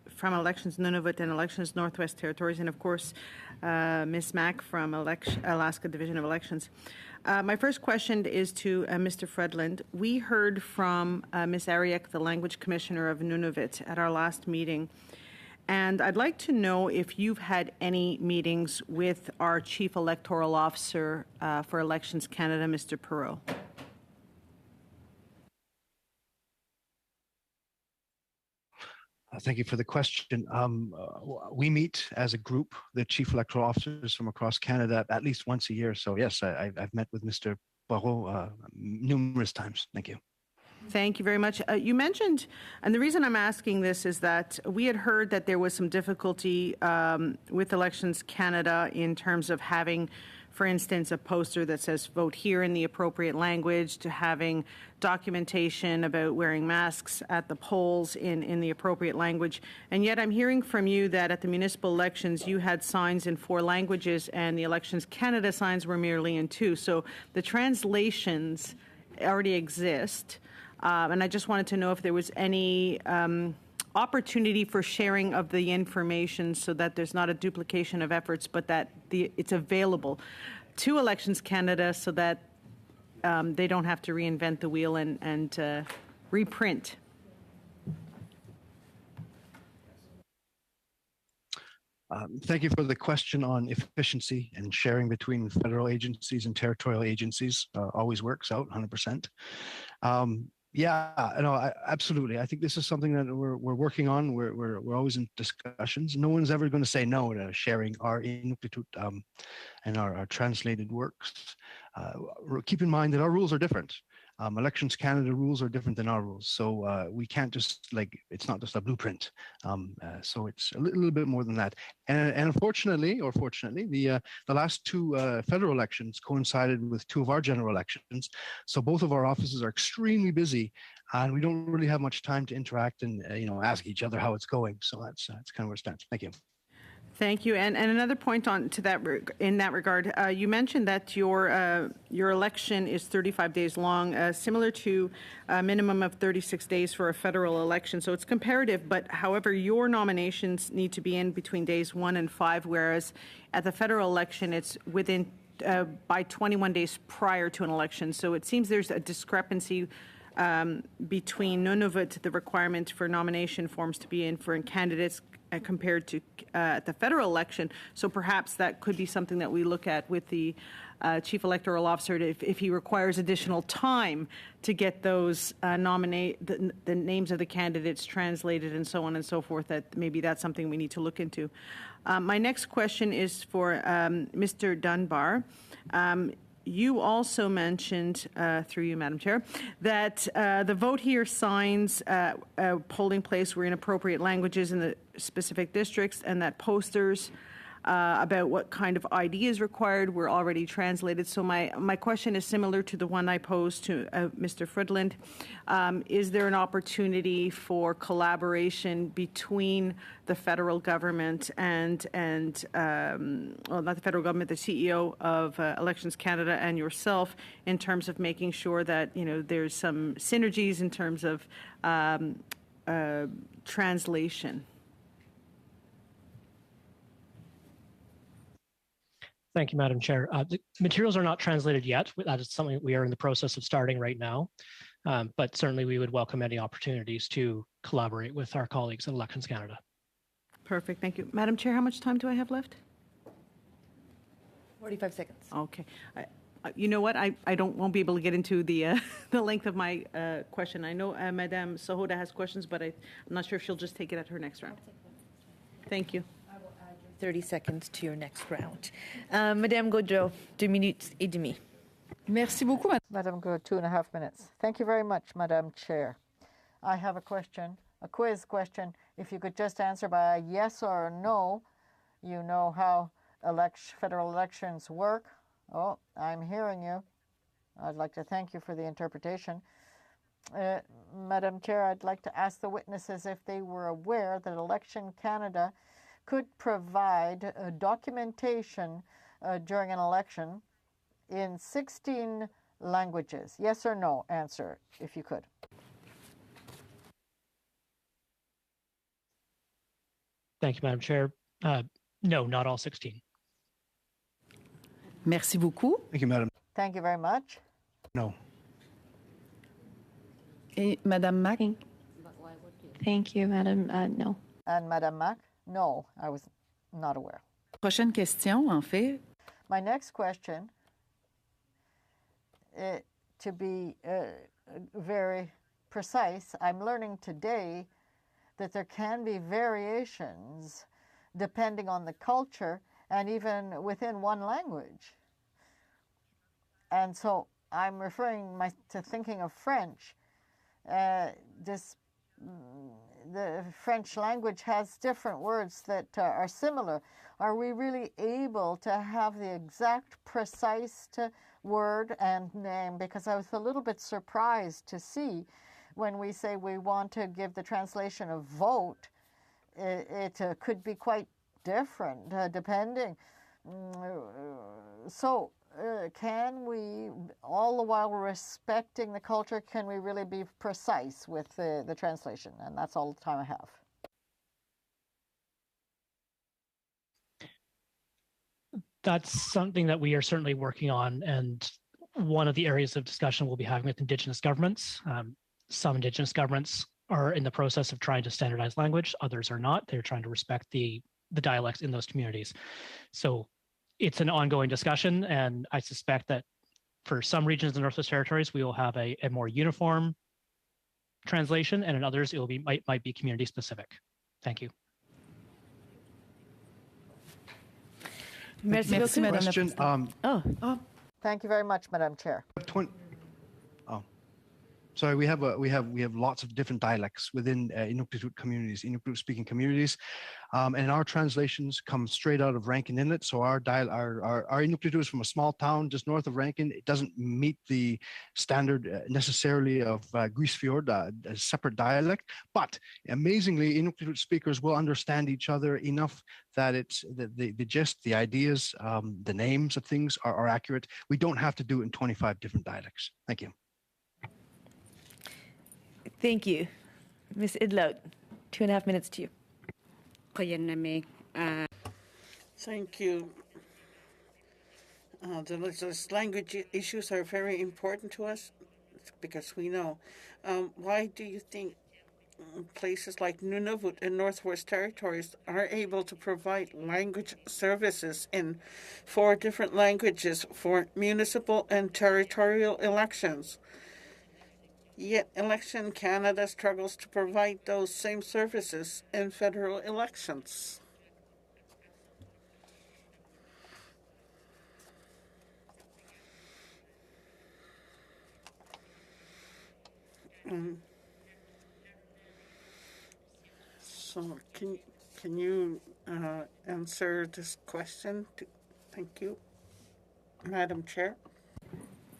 from Elections Nunavut and Elections Northwest Territories, and of course, Ms. Mack from Alaska Division of Elections. My first question is to Mr. Fredlund. We heard from Ms. Ariek, the Language Commissioner of Nunavut, at our last meeting. And I'd like to know if you've had any meetings with our Chief Electoral Officer for Elections Canada, Mr. Perreault. Thank you for the question. We meet as a group, the chief electoral officers from across Canada, at least once a year. So yes, I've met with Mr. Perreault numerous times. Thank you. Thank you very much. You mentioned, and the reason I'm asking this is that we had heard that there was some difficulty with Elections Canada in terms of having, for instance, a poster that says vote here in the appropriate language, to having documentation about wearing masks at the polls in the appropriate language. And yet I'm hearing from you that at the municipal elections you had signs in 4 languages and the Elections Canada signs were merely in 2. So the translations already exist. And I just wanted to know if there was any opportunity for sharing of the information so that there's not a duplication of efforts, but that it's available to Elections Canada so that they don't have to reinvent the wheel and reprint. Thank you for the question on efficiency and sharing between federal agencies and territorial agencies. Always works out 100%. Yeah, no, absolutely. I think this is something that we're working on. We're always in discussions. No one's ever going to say no to sharing our Inuktitut and our translated works. Keep in mind that our rules are different. Elections Canada rules are different than our rules, so we can't just it's not just a blueprint. So it's a little bit more than that. And unfortunately, or fortunately, the last 2 federal elections coincided with 2 of our general elections. So both of our offices are extremely busy, and we don't really have much time to interact and ask each other how it's going. So that's kind of where it stands. Thank you. Thank you. And another point on to that in that regard, you mentioned that your election is 35 days long, similar to a minimum of 36 days for a federal election. So it's comparative, but however, your nominations need to be in between days 1 and 5, whereas at the federal election, it's within by 21 days prior to an election. So it seems there's a discrepancy between Nunavut, the requirement for nomination forms to be in for candidates compared to the federal election. So perhaps that could be something that we look at with the Chief Electoral Officer if he requires additional time to get those the names of the candidates translated and so on and so forth, that maybe that's something we need to look into. My next question is for Mr. Dunbar. You also mentioned, through you, Madam Chair, that the vote here signs polling place were in appropriate languages in the specific districts, and that posters about what kind of ID is required were already translated. So my question is similar to the one I posed to Mr. Fredlund. Is there an opportunity for collaboration between the federal government and well, not the federal government, the CEO of Elections Canada and yourself, in terms of making sure that there's some synergies in terms of translation? Thank you, Madam Chair. The materials are not translated yet. That is something we are in the process of starting right now. But certainly we would welcome any opportunities to collaborate with our colleagues at Elections Canada. Perfect. Thank you. Madam Chair, how much time do I have left? 45 seconds. Okay. You know what? I won't be able to get into the the length of my question. I know Madame Sahoda has questions, but I'm not sure if she'll just take it at her next round. Thank you. 30 seconds to your next round. Madame Gaudreau, 2 minutes et demi. Merci beaucoup, Madame Gaudreau, 2.5 minutes. Thank you very much, Madam Chair. I have a question, a quiz question. If you could just answer by a yes or a no, you know how federal elections work. Oh, I'm hearing you. I'd like to thank you for the interpretation. Madam Chair, I'd like to ask the witnesses if they were aware that Election Canada could provide documentation during an election in 16 languages. Yes or no? Answer, if you could. Thank you, Madam Chair. No, not all 16. Merci beaucoup. Thank you, Madam. Thank you very much. No. Et Madame Mack? Thank you, Madam. No. And Madame Mack? No, I was not aware. Prochaine question, en fait. My next question, to be very precise, I'm learning today that there can be variations depending on the culture and even within one language. And so I'm referring to thinking of French. The French language has different words that are similar. Are we really able to have the exact precise word and name? Because I was a little bit surprised to see when we say we want to give the translation of vote, it could be quite different depending. So can we, all the while respecting the culture, can we really be precise with the translation? And that's all the time I have. That's something that we are certainly working on, and one of the areas of discussion we'll be having with Indigenous governments. Some Indigenous governments are in the process of trying to standardize language, others are not. They're trying to respect the dialects in those communities. So it's an ongoing discussion, and I suspect that for some regions of the Northwest Territories, we will have a more uniform translation, and in others, it will be might be community specific. Thank you. Merci beaucoup. Question. Thank you very much, Madam Chair. Sorry, we have lots of different dialects within Inuktitut communities, Inuktitut speaking communities, and our translations come straight out of Rankin Inlet. So our Inuktitut is from a small town just north of Rankin. It doesn't meet the standard necessarily of Grisfjord, a separate dialect, but amazingly, Inuktitut speakers will understand each other enough that it's the gist, the ideas, the names of things are accurate. We don't have to do it in 25 different dialects. Thank you. Thank you. Ms. Idlout, 2.5 minutes to you. Thank you. Those language issues are very important to us because we know. Why do you think places like Nunavut and Northwest Territories are able to provide language services in 4 different languages for municipal and territorial elections? Yet Election Canada struggles to provide those same services in federal elections. So can you answer this question? Thank you, Madam Chair.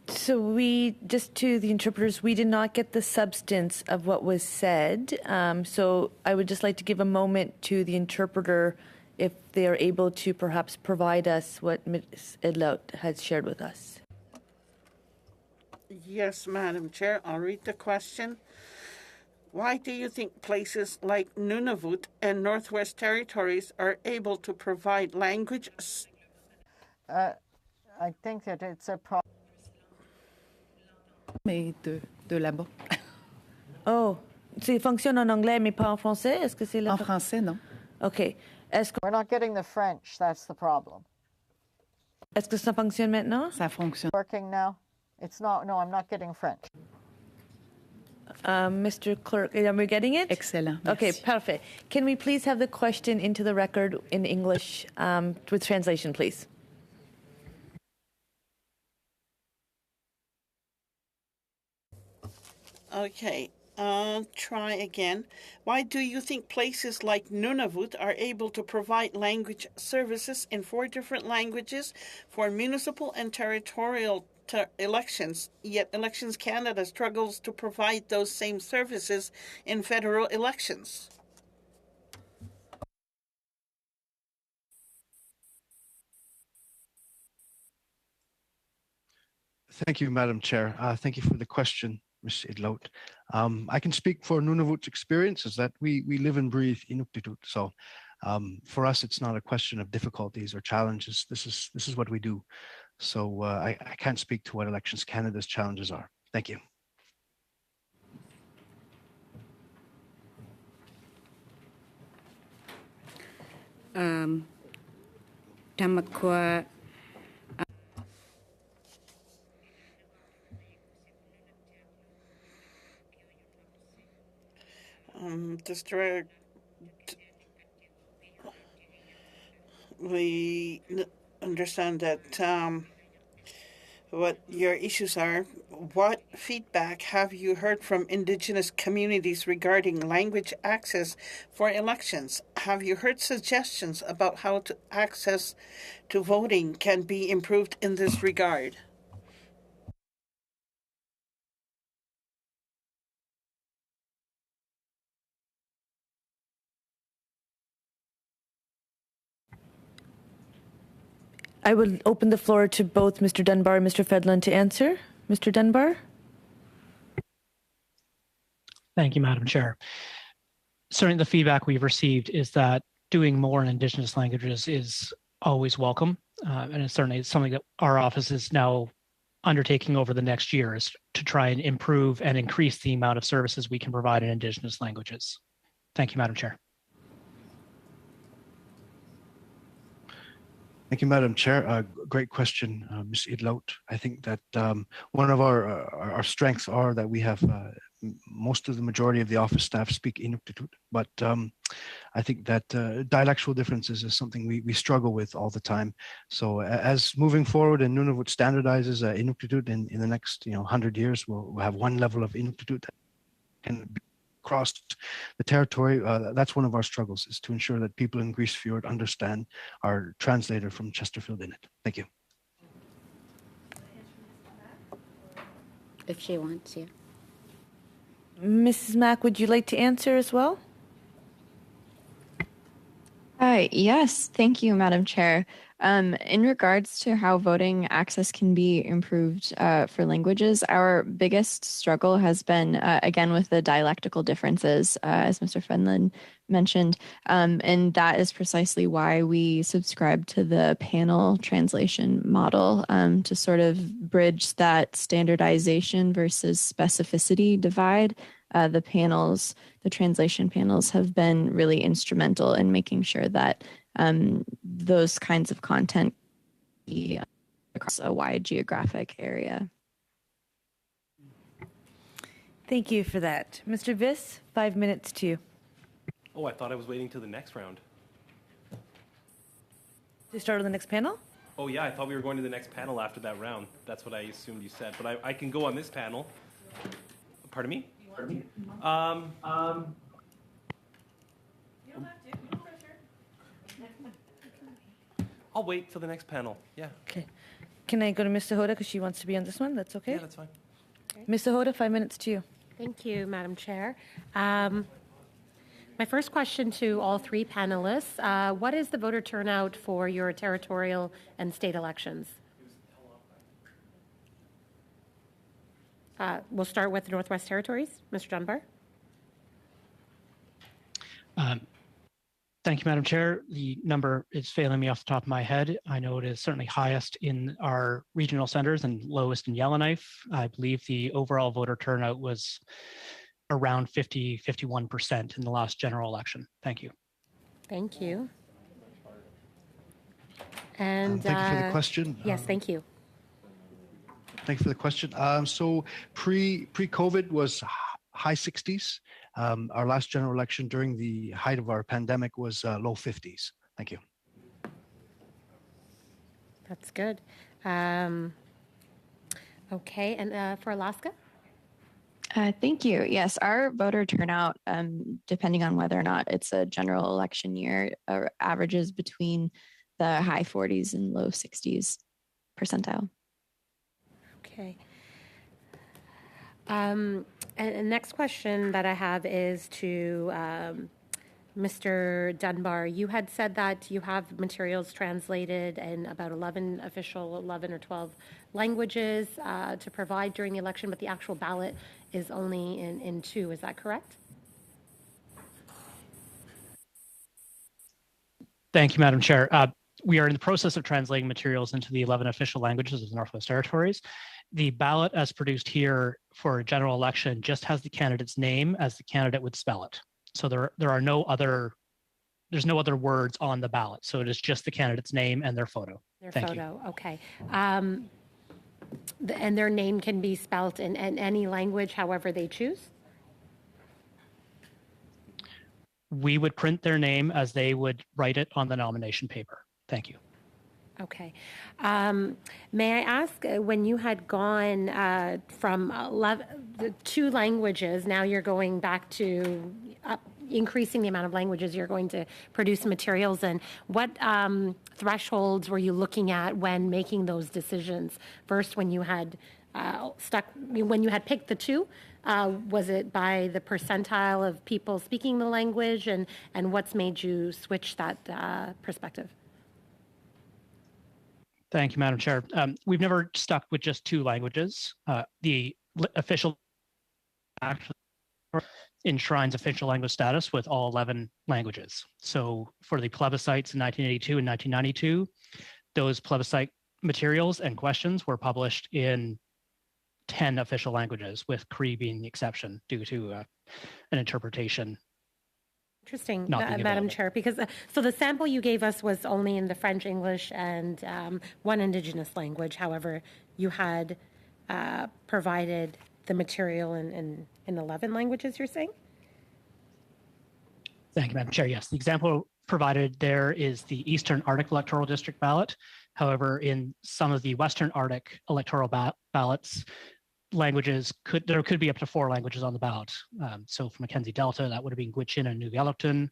So just to the interpreters, we did not get the substance of what was said. So I would just like to give a moment to the interpreter if they are able to perhaps provide us what Ms. Idlout has shared with us. Yes, Madam Chair, I'll read the question. Why do you think places like Nunavut and Northwest Territories are able to provide language? I think that it's a problem. Mais de là-bas. Oh, ça fonctionne en anglais mais pas en français? Est-ce que c'est En français, non. OK. We're not getting the French, that's the problem. Est-ce que ça fonctionne maintenant? Ça fonctionne. Working now? It's not, no, I'm not getting French. Mr. Clerk, are we getting it? Excellent. Okay, Merci. perfect. Can we please have the question into the record in English with translation, please? Okay, I'll try again. Why do you think places like Nunavut are able to provide language services in 4 different languages for municipal and territorial elections, yet Elections Canada struggles to provide those same services in federal elections? Thank you, Madam Chair. Thank you for the question, Ms. Idlout. I can speak for Nunavut's experience is that we live and breathe Inuktitut. So For us, it's not a question of difficulties or challenges. This is what we do. So I can't speak to what Elections Canada's challenges are. Thank you. Tamakwa we understand that what your issues are. What feedback have you heard from Indigenous communities regarding language access for elections? Have you heard suggestions about how to access to voting can be improved in this regard? I would open the floor to both Mr. Dunbar and Mr. Fedlund to answer. Mr. Dunbar? Thank you, Madam Chair. Certainly the feedback we've received is that doing more in Indigenous languages is always welcome. And it's certainly something that our office is now undertaking over the next year, is to try and improve and increase the amount of services we can provide in Indigenous languages. Thank you, Madam Chair. Thank you, Madam Chair. Great question, Ms. Idlout. I think that one of our strengths are that we have most of the majority of the office staff speak Inuktitut, but I think that dialectual differences is something we struggle with all the time. So as moving forward and Nunavut standardizes Inuktitut in the next 100 years, we'll have one level of Inuktitut that can be across the territory. That's one of our struggles, is to ensure that people in Grise Fiord understand our translator from Chesterfield Init. Thank you. if she wants, yeah. Mrs. Mack, would you like to answer as well? Yes, thank you, Madam Chair. In regards to how voting access can be improved for languages, our biggest struggle has been, again, with the dialectical differences, as Mr. Fedlund mentioned. And that is precisely why we subscribe to the panel translation model, to sort of bridge that standardization versus specificity divide. The translation panels have been really instrumental in making sure that those kinds of content be across a wide geographic area. Thank you for that. Mr. Viss, 5 minutes to you. Oh, I thought I was waiting till the next round. To start on the next panel? Oh, yeah, I thought we were going to the next panel after that round. That's what I assumed you said. But I can go on this panel. Pardon me? Pardon me? You don't have to. No pressure. I'll wait till the next panel. Yeah. Okay. Can I go to Ms. Sahota because she wants to be on this one? That's okay? Yeah, that's fine. Okay. Ms. Sahota, 5 minutes to you. Thank you, Madam Chair. My first question to all three panelists, what is the voter turnout for your territorial and state elections? We'll start with the Northwest Territories. Mr. Dunbar. Thank you, Madam Chair. The number is failing me off the top of my head. I know it is certainly highest in our regional centers and lowest in Yellowknife. I believe the overall voter turnout was around 51% in the last general election. Thank you. Thank you. And thank you for the question. Yes, thank you. Thank you for the question. So pre-COVID was high 60s. Our last general election during the height of our pandemic was low 50s. Thank you. That's good. Okay, and for Alaska? Thank you. Yes, our voter turnout, depending on whether or not it's a general election year, averages between the high 40s and low 60s percentile. Okay. And the next question that I have is to Mr. Dunbar. You had said that you have materials translated in about 11 or 12 languages to provide during the election, but the actual ballot is only in 2. Is that correct? Thank you, Madam Chair. We are in the process of translating materials into the 11 official languages of the Northwest Territories. The ballot as produced here for a general election just has the candidate's name as the candidate would spell it. So there's no other words on the ballot. So it is just the candidate's name and their photo. Thank you. Okay. And their name can be spelt in any language, however they choose? We would print their name as they would write it on the nomination paper. Thank you. Okay. May I ask, when you had gone from 2 languages, now you're going back to increasing the amount of languages you're going to produce materials in, what thresholds were you looking at when making those decisions? First, when you had picked the 2, was it by the percentile of people speaking the language, and what's made you switch that perspective? Thank you, Madam Chair. We've never stuck with just 2 languages. The official act enshrines official language status with all 11 languages. So for the plebiscites in 1982 and 1992, those plebiscite materials and questions were published in 10 official languages, with Cree being the exception due to an interpretation. Interesting, Madam Chair, because so the sample you gave us was only in the French, English, and 1 Indigenous language. However, you had provided the material in 11 languages, you're saying? Thank you, Madam Chair. Yes, the example provided there is the Eastern Arctic electoral district ballot. However, in some of the Western Arctic electoral ballots, there could be up to 4 languages on the ballot. So for Mackenzie Delta, that would have been Gwich'in and Nunavut.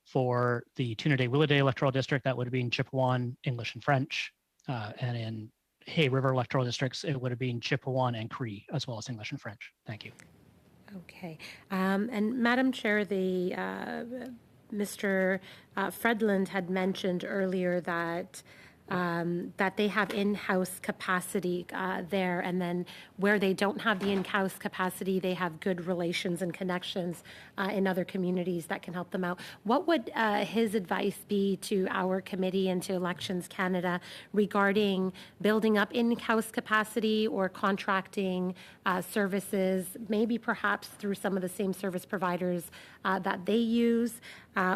For the Tune-a-Day-Willowday electoral district, that would have been Chipewyan, English, and French. And in Hay River electoral districts, it would have been Chipewyan and Cree, as well as English and French. Thank you. Okay. And Madam Chair, Mr. Fredland had mentioned earlier that they have in-house capacity there, and then where they don't have the in-house capacity, they have good relations and connections in other communities that can help them out. What would his advice be to our committee and to Elections Canada regarding building up in-house capacity or contracting services, maybe perhaps through some of the same service providers that they use,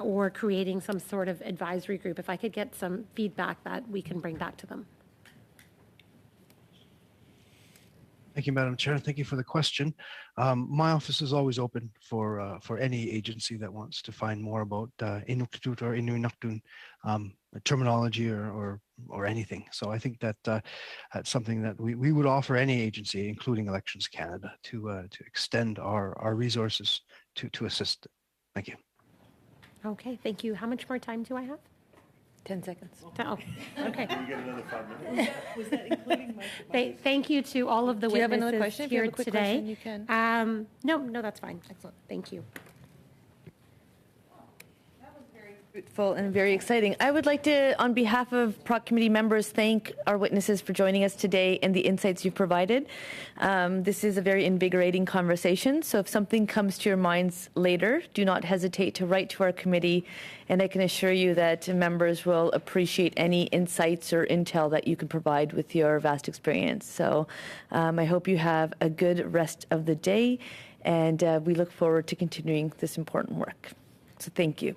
or creating some sort of advisory group? If I could get some feedback that we can bring back to them. Thank you, Madam Chair. Thank you for the question. My office is always open for any agency that wants to find more about Inuktitut or Inuinnaqtun terminology or anything. So I think that that's something that we would offer any agency, including Elections Canada, to extend our resources to assist. Thank you. Okay, thank you. How much more time do I have? 10 seconds. Oh, okay. You get another 5 minutes. Was that including my Thank you to all of the Do you have witnesses another question? If you here have a quick today. question, you can. No, that's fine. Excellent. Thank you. Fruitful and very exciting. I would like to, on behalf of PROC committee members, thank our witnesses for joining us today and the insights you've provided. This is a very invigorating conversation, so if something comes to your minds later, do not hesitate to write to our committee, and I can assure you that members will appreciate any insights or intel that you can provide with your vast experience. So I hope you have a good rest of the day, and we look forward to continuing this important work. So thank you.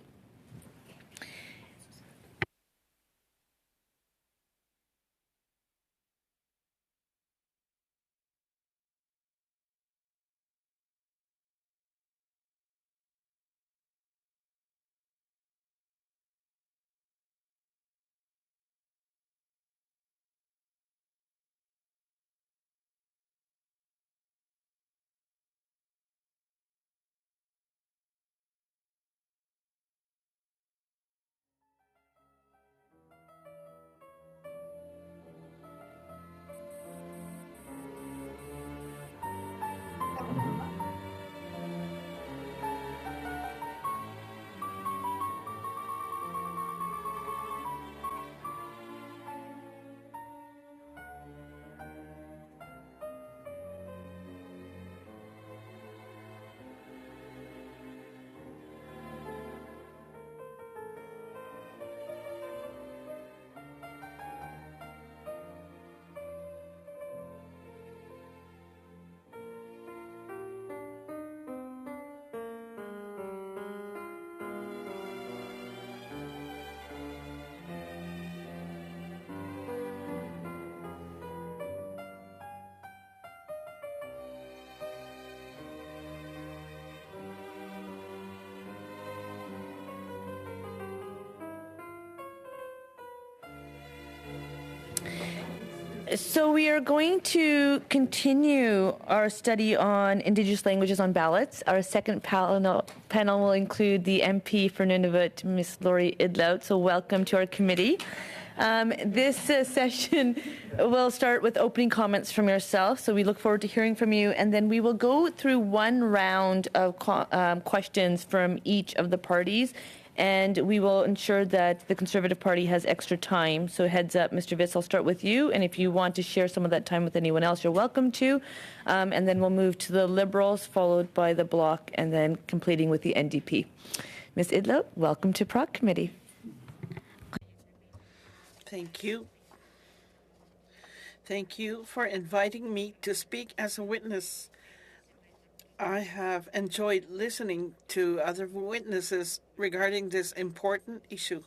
So we are going to continue our study on Indigenous languages on ballots. Our second panel will include the MP for Nunavut, Ms. Lori Idlout. So welcome to our committee. This session will start with opening comments from yourself. So we look forward to hearing from you. And then we will go through one round of questions from each of the parties. And we will ensure that the Conservative Party has extra time. So heads up, Mr. Vitz, I'll start with you. And if you want to share some of that time with anyone else, you're welcome to. And then we'll move to the Liberals, followed by the Bloc, and then completing with the NDP. Ms. Idlout, welcome to PROC Committee. Thank you. Thank you for inviting me to speak as a witness. I have enjoyed listening to other witnesses regarding this important issue.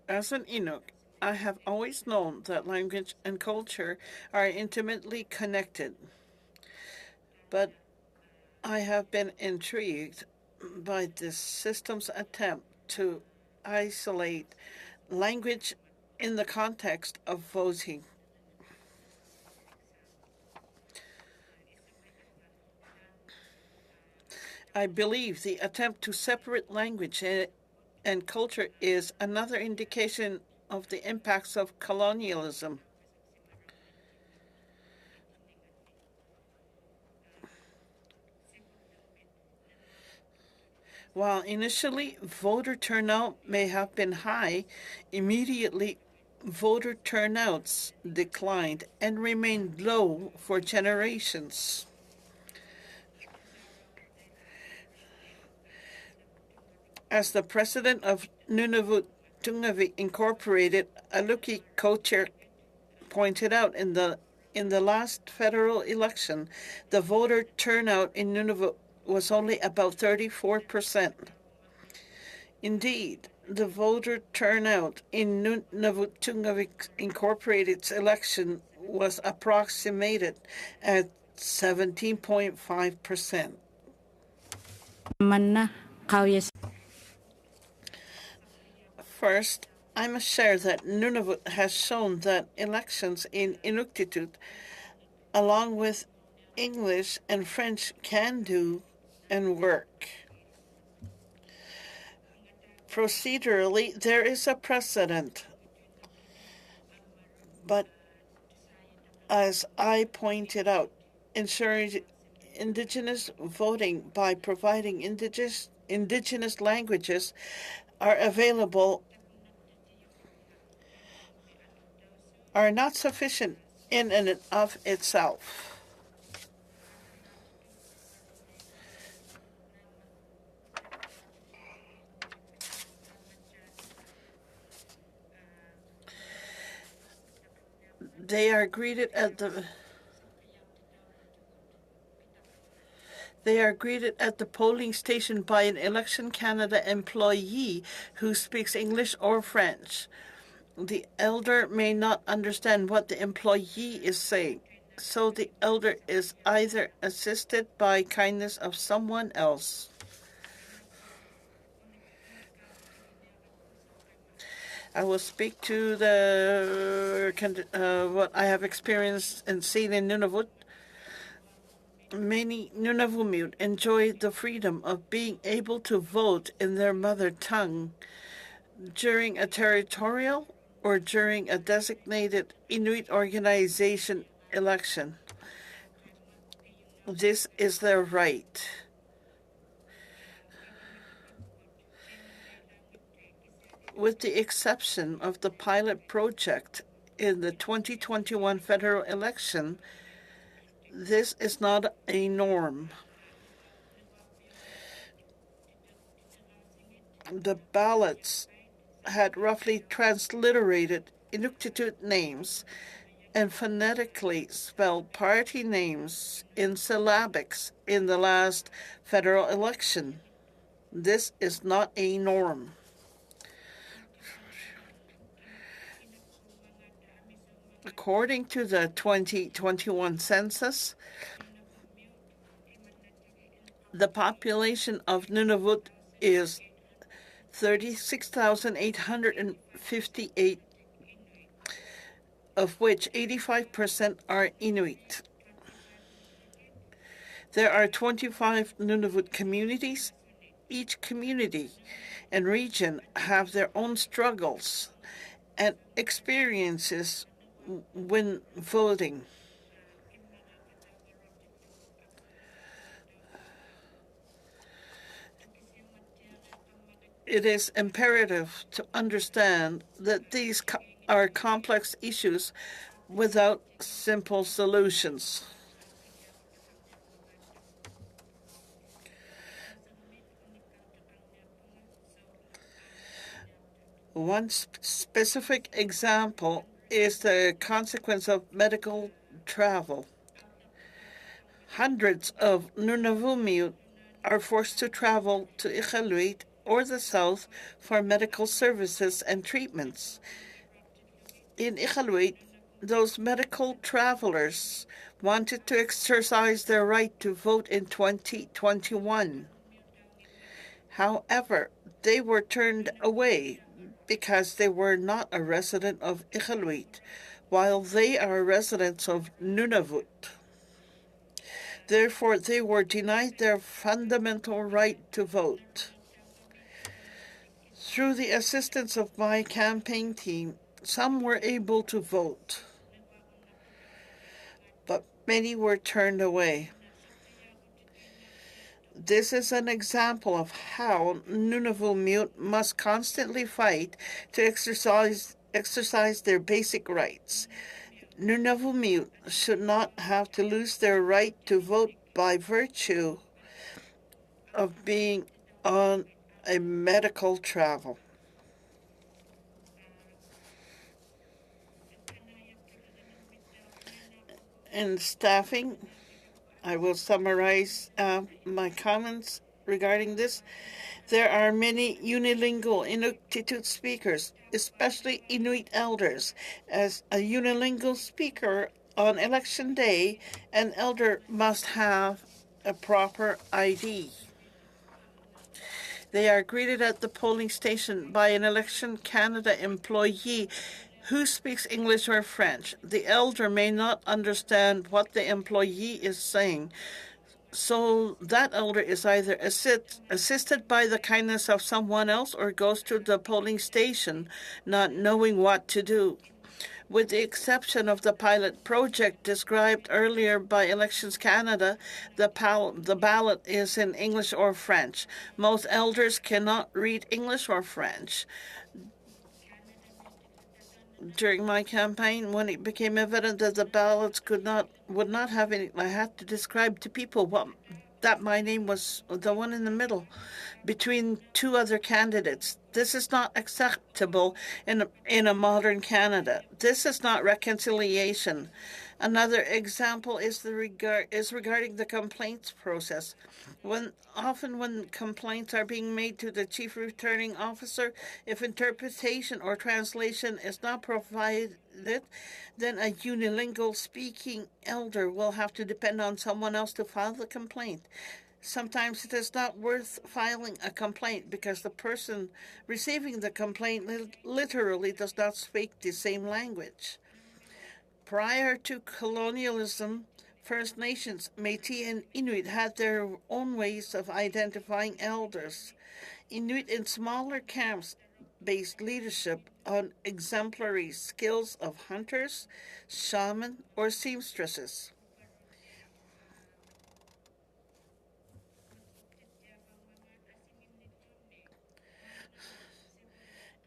As an Inuk, I have always known that language and culture are intimately connected. But I have been intrigued by this system's attempt to isolate language in the context of voting. I believe the attempt to separate language and culture is another indication of the impacts of colonialism. While initially voter turnout may have been high, immediately voter turnouts declined and remained low for generations. As the president of Nunavut Tungavik Incorporated, Aluki co-chair, pointed out in the last federal election, the voter turnout in Nunavut was only about 34%. Indeed, the voter turnout in Nunavut Tungavik Incorporated's election was approximated at 17.5%. First, I must share that Nunavut has shown that elections in Inuktitut, along with English and French, can do and work. Procedurally, there is a precedent. But as I pointed out, ensuring Indigenous voting by providing Indigenous languages are available are not sufficient in and of itself. They are greeted at the polling station by an Election Canada employee who speaks English or French. The elder may not understand what the employee is saying, so the elder is either assisted by kindness of someone else. I will speak to what I have experienced and seen in Nunavut. Many Nunavummiut enjoy the freedom of being able to vote in their mother tongue during a territorial or during a designated Inuit organization election. This is their right. With the exception of the pilot project in the 2021 federal election, this is not a norm. The ballots had roughly transliterated Inuktitut names and phonetically spelled party names in syllabics in the last federal election. This is not a norm. According to the 2021 census, the population of Nunavut is 36,858. of which 85% are Inuit. There are 25 Nunavut communities. Each community and region have their own struggles and experiences when voting. It is imperative to understand that these are complex issues without simple solutions. One specific example is the consequence of medical travel. Hundreds of Nunavummiut are forced to travel to Iqaluit or the south for medical services and treatments. In Iqaluit, those medical travelers wanted to exercise their right to vote in 2021. However, they were turned away because they were not a resident of Iqaluit, while they are residents of Nunavut. Therefore, they were denied their fundamental right to vote. Through the assistance of my campaign team, some were able to vote, but many were turned away. This is an example of how Nunavummiut must constantly fight to exercise their basic rights. Nunavummiut should not have to lose their right to vote by virtue of being on a medical travel. In staffing, I will summarize my comments regarding this. There are many unilingual Inuktitut speakers, especially Inuit elders. As a unilingual speaker on election day, an elder must have a proper ID. They are greeted at the polling station by an Election Canada employee who speaks English or French. The elder may not understand what the employee is saying, so that elder is either assisted by the kindness of someone else or goes to the polling station not knowing what to do. With the exception of the pilot project described earlier by Elections Canada, the ballot is in English or French. Most elders cannot read English or French. During my campaign, when it became evident that the ballots would not have any, I had to describe to people that my name was the one in the middle between two other candidates. This is not acceptable in a modern Canada. This is not reconciliation. Another example is regarding the complaints process. Often when complaints are being made to the chief returning officer, if interpretation or translation is not provided, then a unilingual speaking elder will have to depend on someone else to file the complaint. Sometimes it is not worth filing a complaint because the person receiving the complaint literally does not speak the same language. Prior to colonialism, First Nations, Métis, and Inuit had their own ways of identifying elders. Inuit in smaller camps based leadership on exemplary skills of hunters, shaman, or seamstresses.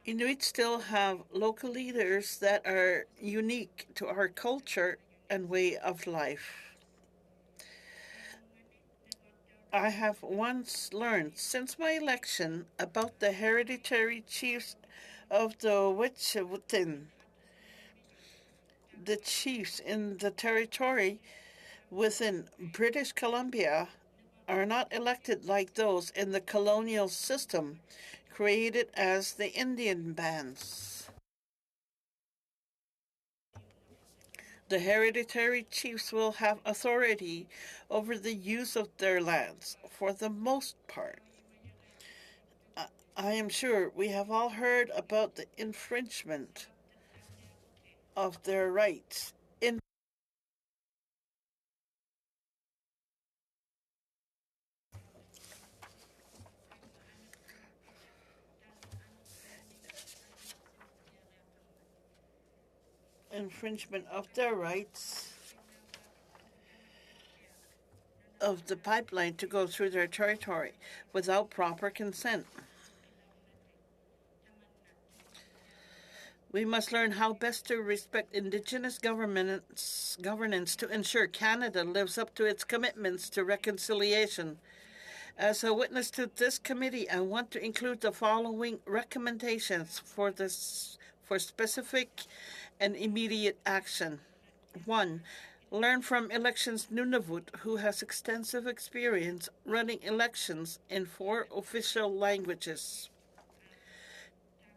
Inuit still have local leaders that are unique to our culture and way of life. I have once learned since my election about the hereditary chiefs of the Wet'suwet'en. The chiefs in the territory within British Columbia are not elected like those in the colonial system created as the Indian bands. The hereditary chiefs will have authority over the use of their lands for the most part. I am sure we have all heard about the infringement of their rights. Infringement of their rights of the pipeline to go through their territory without proper consent. We must learn how best to respect Indigenous governance to ensure Canada lives up to its commitments to reconciliation. As a witness to this committee, I want to include the following recommendations for specific and immediate action. 1. Learn from Elections Nunavut, who has extensive experience running elections in 4 official languages.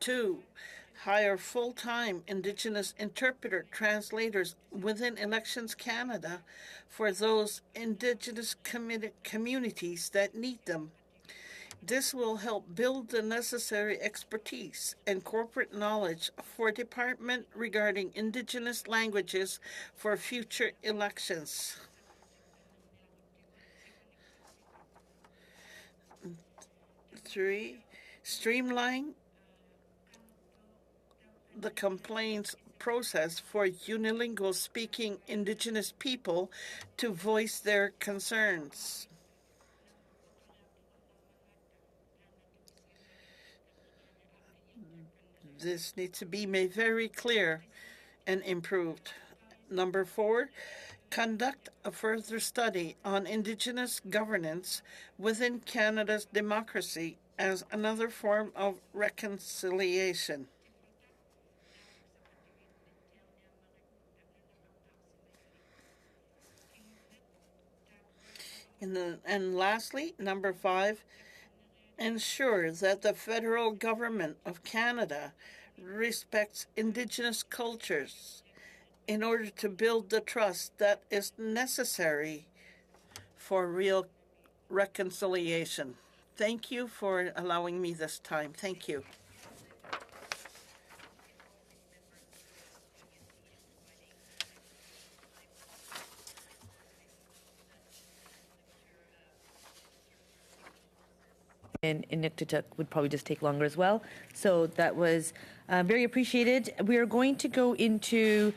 2. Hire full-time Indigenous interpreter translators within Elections Canada for those Indigenous communities that need them. This will help build the necessary expertise and corporate knowledge for department regarding Indigenous languages for future elections. 3. Streamline the complaints process for unilingual speaking Indigenous people to voice their concerns. This needs to be made very clear and improved. 4, conduct a further study on Indigenous governance within Canada's democracy as another form of reconciliation. And lastly, 5, ensure that the federal government of Canada respects Indigenous cultures in order to build the trust that is necessary for real reconciliation. Thank you for allowing me this time. Thank you. In Inuktitut would probably just take longer as well. So that was very appreciated. We are going to go into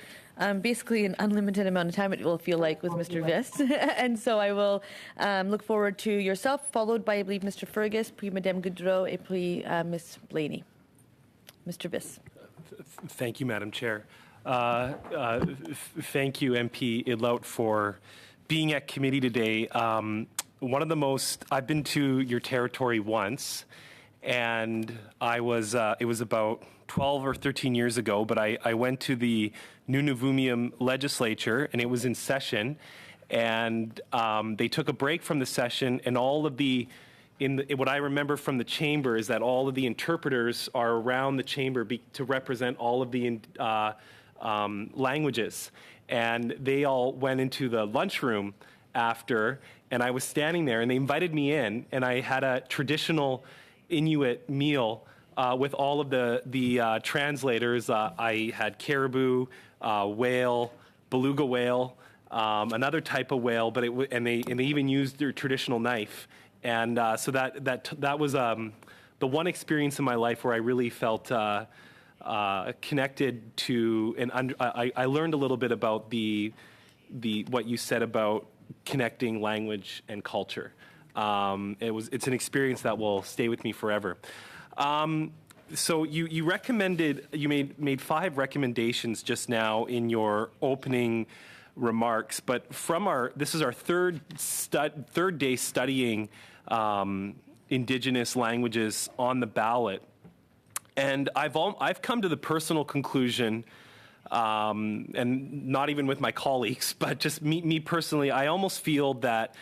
basically an unlimited amount of time, it will feel like, with Mr. Viss. And so I will look forward to yourself, followed by, I believe, Mr. Fergus, puis Madame Goudreau, et puis Ms. Blaney. Mr. Viss. Thank you, Madam Chair. Thank you, MP Idlout, for being at committee today. One of the most, I've been to your territory once, and it was about 12 or 13 years ago, but I went to the Nunavummium legislature, and it was in session, and they took a break from the session, and all of what I remember from the chamber is that all of the interpreters are around the chamber to represent all of the languages, and they all went into the lunchroom after, and I was standing there, and they invited me in, and I had a traditional Inuit meal with all of the translators. I had caribou, whale, beluga whale, another type of whale, but and they even used their traditional knife, and so that was the one experience in my life where I really felt connected to, and I learned a little bit about what you said about connecting language and culture. It's an experience that will stay with me forever. So you made 5 recommendations just now in your opening remarks, but this is our third day studying Indigenous languages on the ballot, and I've come to the personal conclusion, and not even with my colleagues, but just me personally, I almost feel that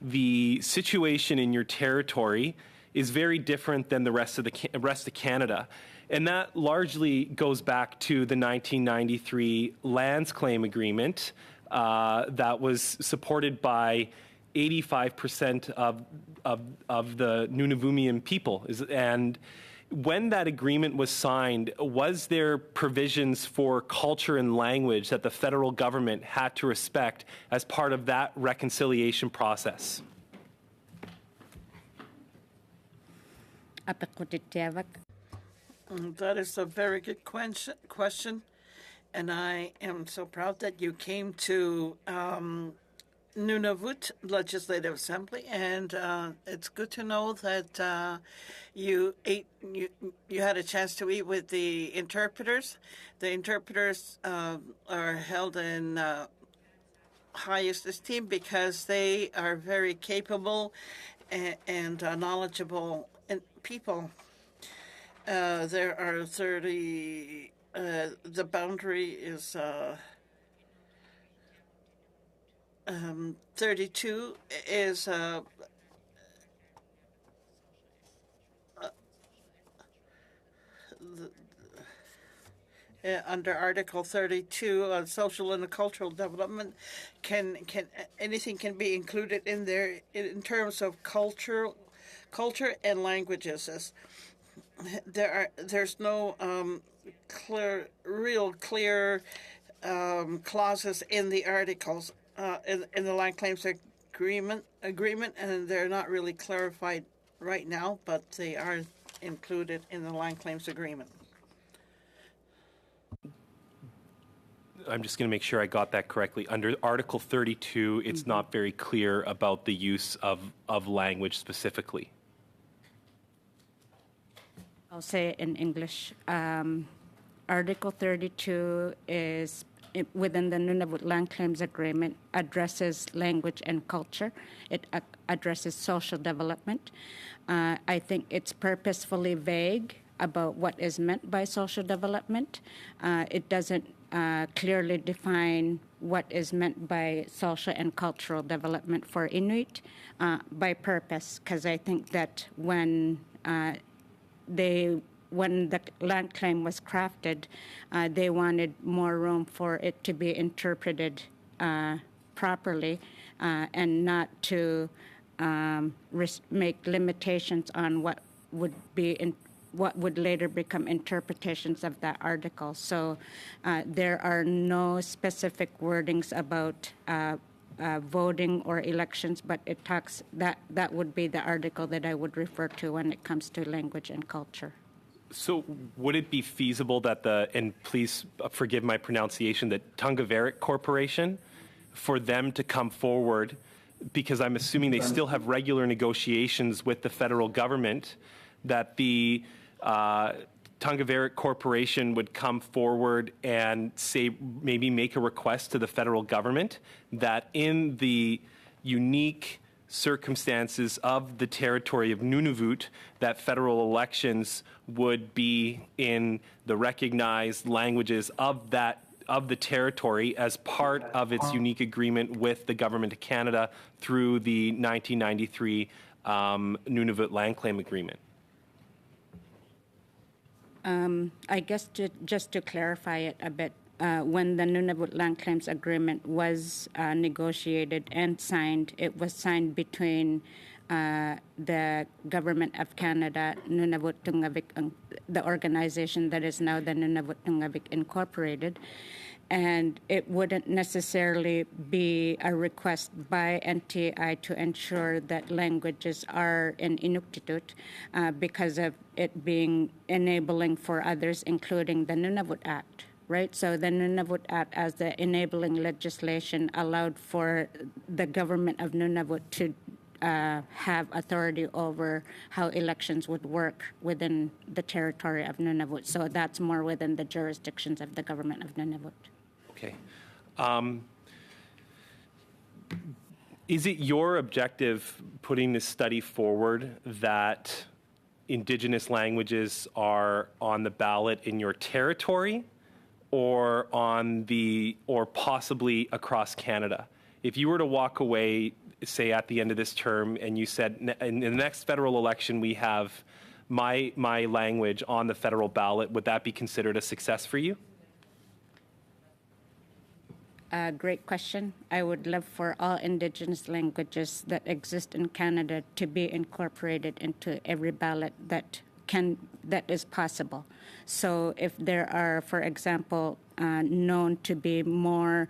the situation in your territory is very different than the rest of Canada. And that largely goes back to the 1993 Lands Claim Agreement that was supported by 85% of the Nunavummian people. And When that agreement was signed, was there provisions for culture and language that the federal government had to respect as part of that reconciliation process? That is a very good question. And I am so proud that you came to Nunavut Legislative Assembly, and it's good to know that you had a chance to eat with the interpreters. The interpreters are held in highest esteem because they are very capable and knowledgeable people. There are 30. The boundary is 32 is under Article 32, social and cultural development. Can anything can be included in there in terms of culture and languages? There's no real clear clauses in the articles in the land claims agreement, and they're not really clarified right now, but they are included in the land claims agreement. I'm just going to make sure I got that correctly. Under Article 32, it's not very clear about the use of language specifically. I'll say it in English. Article 32 is within the Nunavut Land Claims Agreement, addresses language and culture. It addresses social development. I think it's purposefully vague about what is meant by social development. It doesn't clearly define what is meant by social and cultural development for Inuit by purpose, because I think that when the land claim was crafted, they wanted more room for it to be interpreted properly and not to make limitations on what would be what would later become interpretations of that article. So there are no specific wordings about voting or elections, but it talks that would be the article that I would refer to when it comes to language and culture. So would it be feasible that and please forgive my pronunciation, the Tungaverik Corporation, for them to come forward, because I'm assuming they still have regular negotiations with the federal government, that the Tungaverik Corporation would come forward and say, maybe make a request to the federal government that in the unique circumstances of the territory of Nunavut, that federal elections would be in the recognized languages of the territory as part of its unique agreement with the Government of Canada through the 1993 Nunavut Land Claim Agreement. I guess just to clarify it a bit, when the Nunavut Land Claims Agreement was negotiated and signed, it was signed between the Government of Canada, Nunavut Tungavik, the organization that is now the Nunavut Tungavik Incorporated, and it wouldn't necessarily be a request by NTI to ensure that languages are in Inuktitut because of it being enabling for others, including the Nunavut Act. Right, so the Nunavut Act, as the enabling legislation, allowed for the government of Nunavut to have authority over how elections would work within the territory of Nunavut. So that's more within the jurisdictions of the government of Nunavut. Okay. Is it your objective, putting this study forward, that Indigenous languages are on the ballot in your territory, or possibly across Canada? If you were to walk away, say at the end of this term, and you said, in the next federal election we have my language on the federal ballot, would that be considered a success for you? Great question. I would love for all Indigenous languages that exist in Canada to be incorporated into every ballot that that is possible. So if there are, for example, known to be more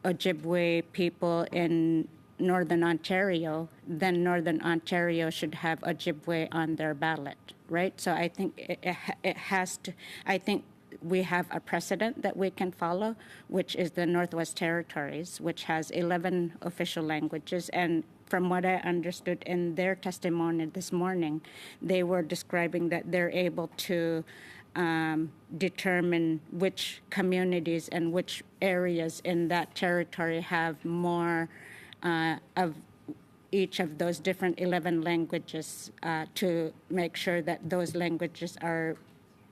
Ojibwe people in Northern Ontario, then Northern Ontario should have Ojibwe on their ballot, right? So I think it has to, I think we have a precedent that we can follow, which is the Northwest Territories, which has 11 official languages. And from what I understood in their testimony this morning, they were describing that they're able to determine which communities and which areas in that territory have more of each of those different 11 languages to make sure that those languages are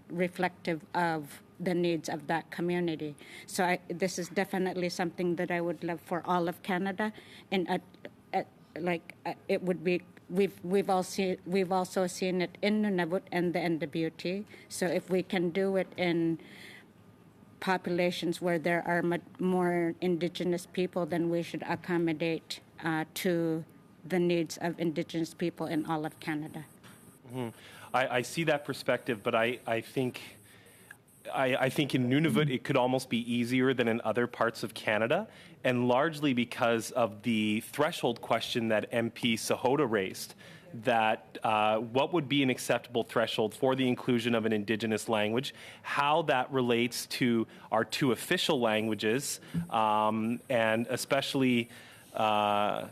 reflective of the needs of that community. So this is definitely something that I would love for all of Canada, and it would be. We've also seen it in Nunavut and the NWT. So if we can do it in populations where there are more Indigenous people, then we should accommodate to the needs of Indigenous people in all of Canada. Mm-hmm. I see that perspective, but I think in Nunavut it could almost be easier than in other parts of Canada, and largely because of the threshold question that MP Sahota raised, that what would be an acceptable threshold for the inclusion of an Indigenous language, how that relates to our two official languages, and especially what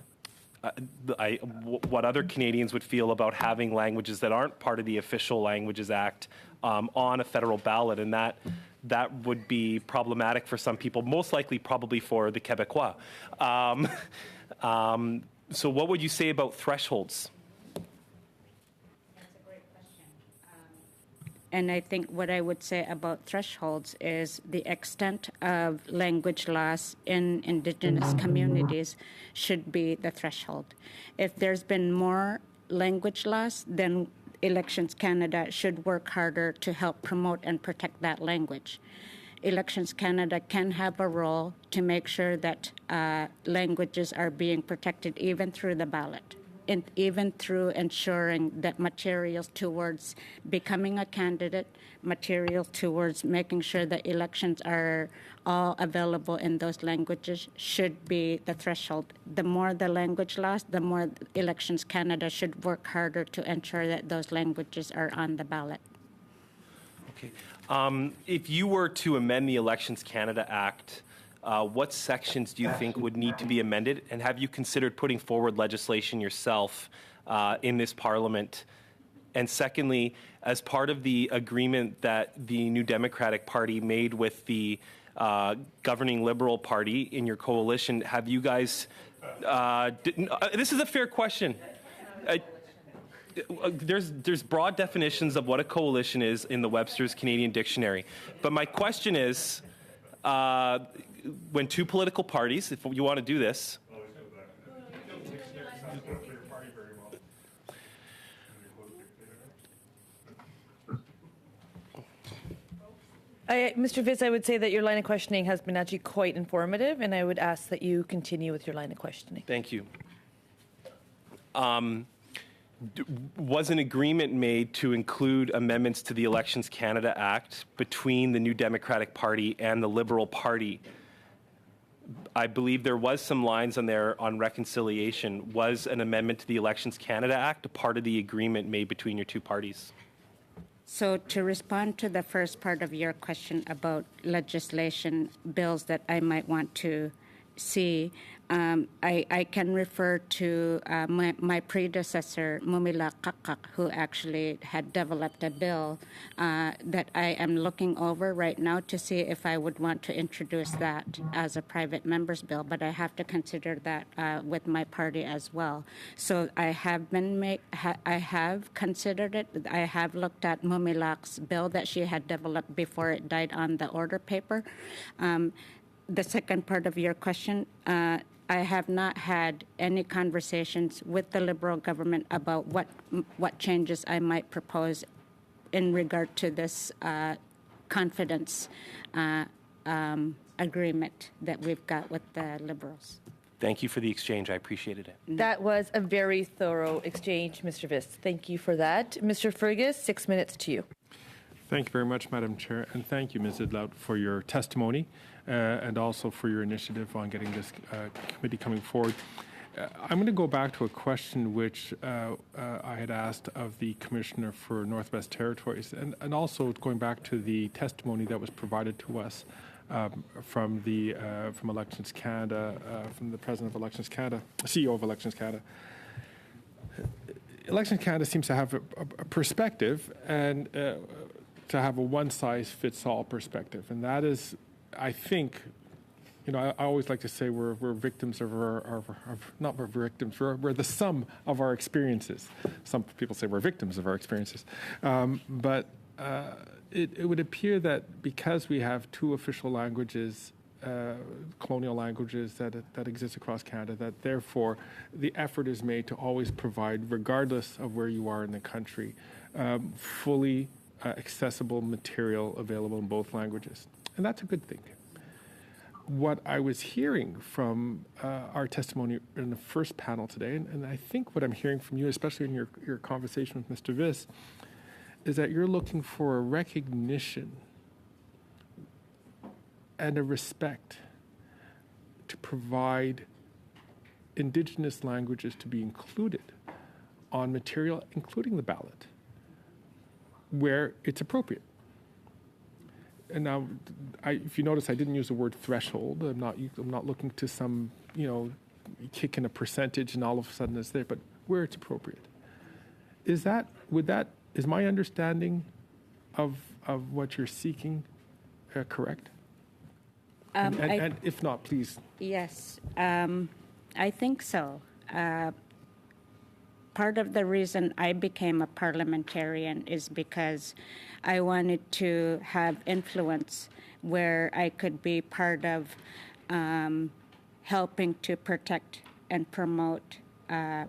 other Canadians would feel about having languages that aren't part of the Official Languages Act on a federal ballot, and that would be problematic for some people, most likely probably for the Quebecois. So what would you say about thresholds? And I think what I would say about thresholds is the extent of language loss in Indigenous communities should be the threshold. If there's been more language loss, then Elections Canada should work harder to help promote and protect that language. Elections Canada can have a role to make sure that languages are being protected even through the ballot, and even through ensuring that materials towards becoming a candidate, materials towards making sure that elections are all available in those languages should be the threshold. The more the language loss, the more Elections Canada should work harder to ensure that those languages are on the ballot. Okay. If you were to amend the Elections Canada Act, what sections do you think would need to be amended? And have you considered putting forward legislation yourself in this Parliament? And secondly, as part of the agreement that the New Democratic Party made with the governing Liberal Party in your coalition, have you guys... this is a fair question. There's broad definitions of what a coalition is in the Webster's Canadian Dictionary. But my question is... when two political parties, if you want to do this, Mr. Fitz, I would say that your line of questioning has been actually quite informative, and I would ask that you continue with your line of questioning. Thank you. Was an agreement made to include amendments to the Elections Canada Act between the New Democratic Party and the Liberal Party? I believe there was some lines on there on reconciliation. Was an amendment to the Elections Canada Act a part of the agreement made between your two parties? So to respond to the first part of your question about legislation bills that I might want to see, I can refer to my predecessor, Mumila Kakak, who actually had developed a bill that I am looking over right now to see if I would want to introduce that as a private member's bill, but I have to consider that with my party as well. So I have I have considered it. I have looked at Mumilak's bill that she had developed before it died on the order paper. The second part of your question, I have not had any conversations with the Liberal government about what changes I might propose in regard to this confidence agreement that we've got with the Liberals. Thank you for the exchange. I appreciated it. That was a very thorough exchange, Mr. Viss. Thank you for that. Mr. Fergus, 6 minutes to you. Thank you very much, Madam Chair, and thank you, Ms. Idlout, for your testimony and also for your initiative on getting this committee coming forward. I'm going to go back to a question which I had asked of the Commissioner for Northwest Territories, and also going back to the testimony that was provided to us from Elections Canada, from the President of Elections Canada, CEO of Elections Canada. Elections Canada seems to have a perspective and to have a one-size-fits-all perspective, and that is, I think, I always like to say we're victims of not we're victims, we're the sum of our experiences. Some people say we're victims of our experiences, but it would appear that because we have two official languages, colonial languages that exist across Canada, that therefore the effort is made to always provide, regardless of where you are in the country, fully accessible material available in both languages. And that's a good thing. What I was hearing from our testimony in the first panel today, and I think what I'm hearing from you, especially in your conversation with Mr. Viss, is that you're looking for a recognition and a respect to provide Indigenous languages to be included on material, including the ballot, where it's appropriate. And now, if you notice, I didn't use the word threshold. I'm not looking to some, kick in a percentage and all of a sudden it's there, but where it's appropriate. Is my understanding of what you're seeking correct? And if not, please. Yes, I think so. Part of the reason I became a parliamentarian is because I wanted to have influence where I could be part of helping to protect and promote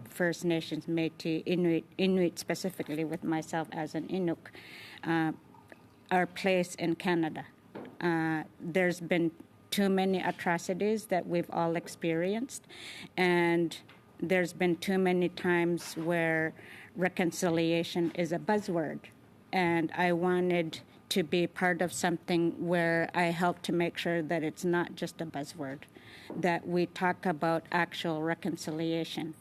First Nations, Métis, Inuit specifically, with myself as an Inuk, our place in Canada. There's been too many atrocities that we've all experienced, and there's been too many times where reconciliation is a buzzword. And I wanted to be part of something where I help to make sure that it's not just a buzzword, that we talk about actual reconciliation.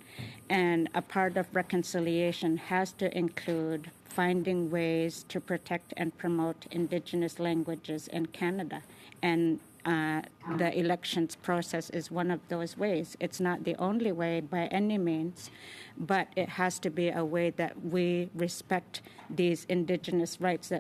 And a part of reconciliation has to include finding ways to protect and promote Indigenous languages in Canada. And the elections process is one of those ways. It's not the only way by any means, but it has to be a way that we respect these Indigenous rights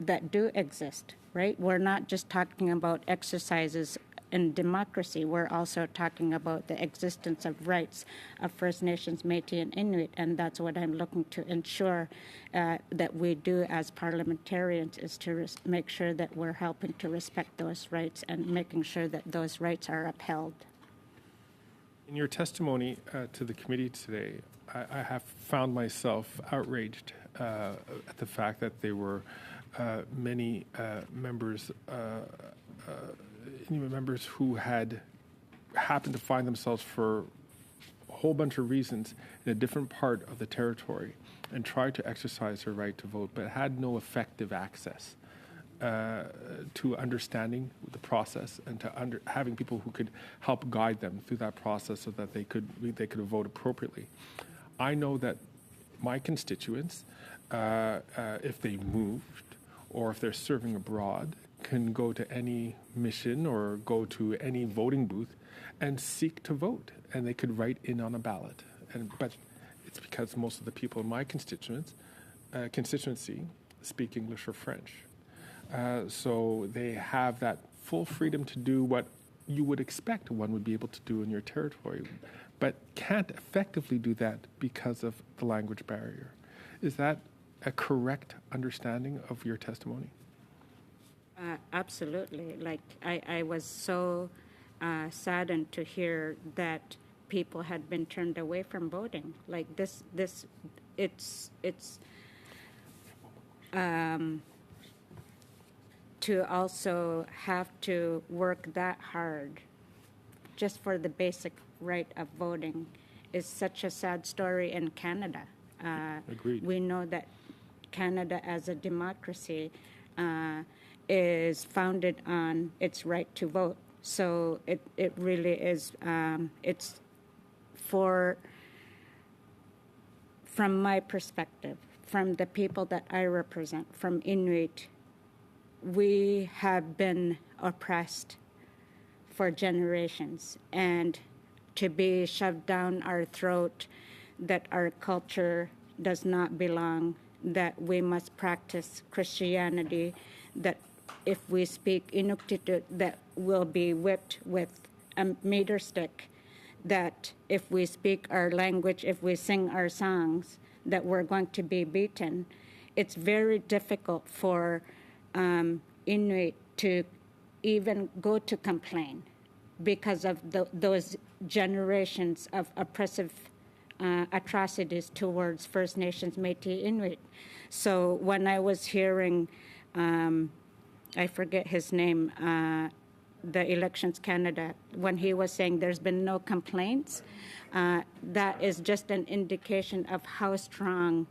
that do exist, right? We're not just talking about exercises in democracy. We're also talking about the existence of rights of First Nations, Métis, and Inuit, and that's what I'm looking to ensure that we do as parliamentarians, is to make sure that we're helping to respect those rights and making sure that those rights are upheld. In your testimony to the committee today, I have found myself outraged at the fact that there were many members who had happened to find themselves for a whole bunch of reasons in a different part of the territory and tried to exercise their right to vote, but had no effective access to understanding the process and to having people who could help guide them through that process so that they could vote appropriately. I know that my constituents, if they moved or if they're serving abroad, can go to any mission or go to any voting booth and seek to vote, and they could write in on a ballot. But it's because most of the people in my constituency speak English or French. So they have that full freedom to do what you would expect one would be able to do in your territory, but can't effectively do that because of the language barrier. Is that a correct understanding of your testimony? Absolutely. Like, I was so saddened to hear that people had been turned away from voting. Like it's to also have to work that hard just for the basic right of voting is such a sad story in Canada. Agreed. We know that Canada as a democracy is founded on its right to vote. So it really is, it's from my perspective, from the people that I represent, from Inuit, we have been oppressed for generations, and to be shoved down our throat that our culture does not belong, that we must practice Christianity, that if we speak Inuktitut, that we'll be whipped with a meter stick, that if we speak our language, if we sing our songs, that we're going to be beaten. It's very difficult for Inuit to even go to complain because of those generations of oppressive atrocities towards First Nations, Métis, Inuit. So when I was hearing, I forget his name, the Elections Canada, when he was saying there's been no complaints, that is just an indication of how strong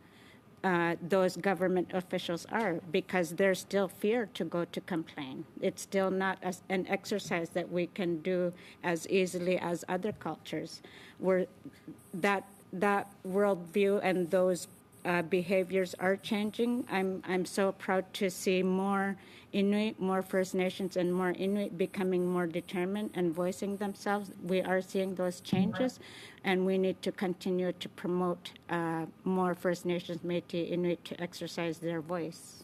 those government officials are, because there's still fear to go to complain. It's still not an exercise that we can do as easily as other cultures, where that worldview and those behaviors are changing. I'm so proud to see more Inuit, more First Nations, and more Inuit becoming more determined and voicing themselves. We are seeing those changes, and we need to continue to promote more First Nations, Métis, Inuit to exercise their voice.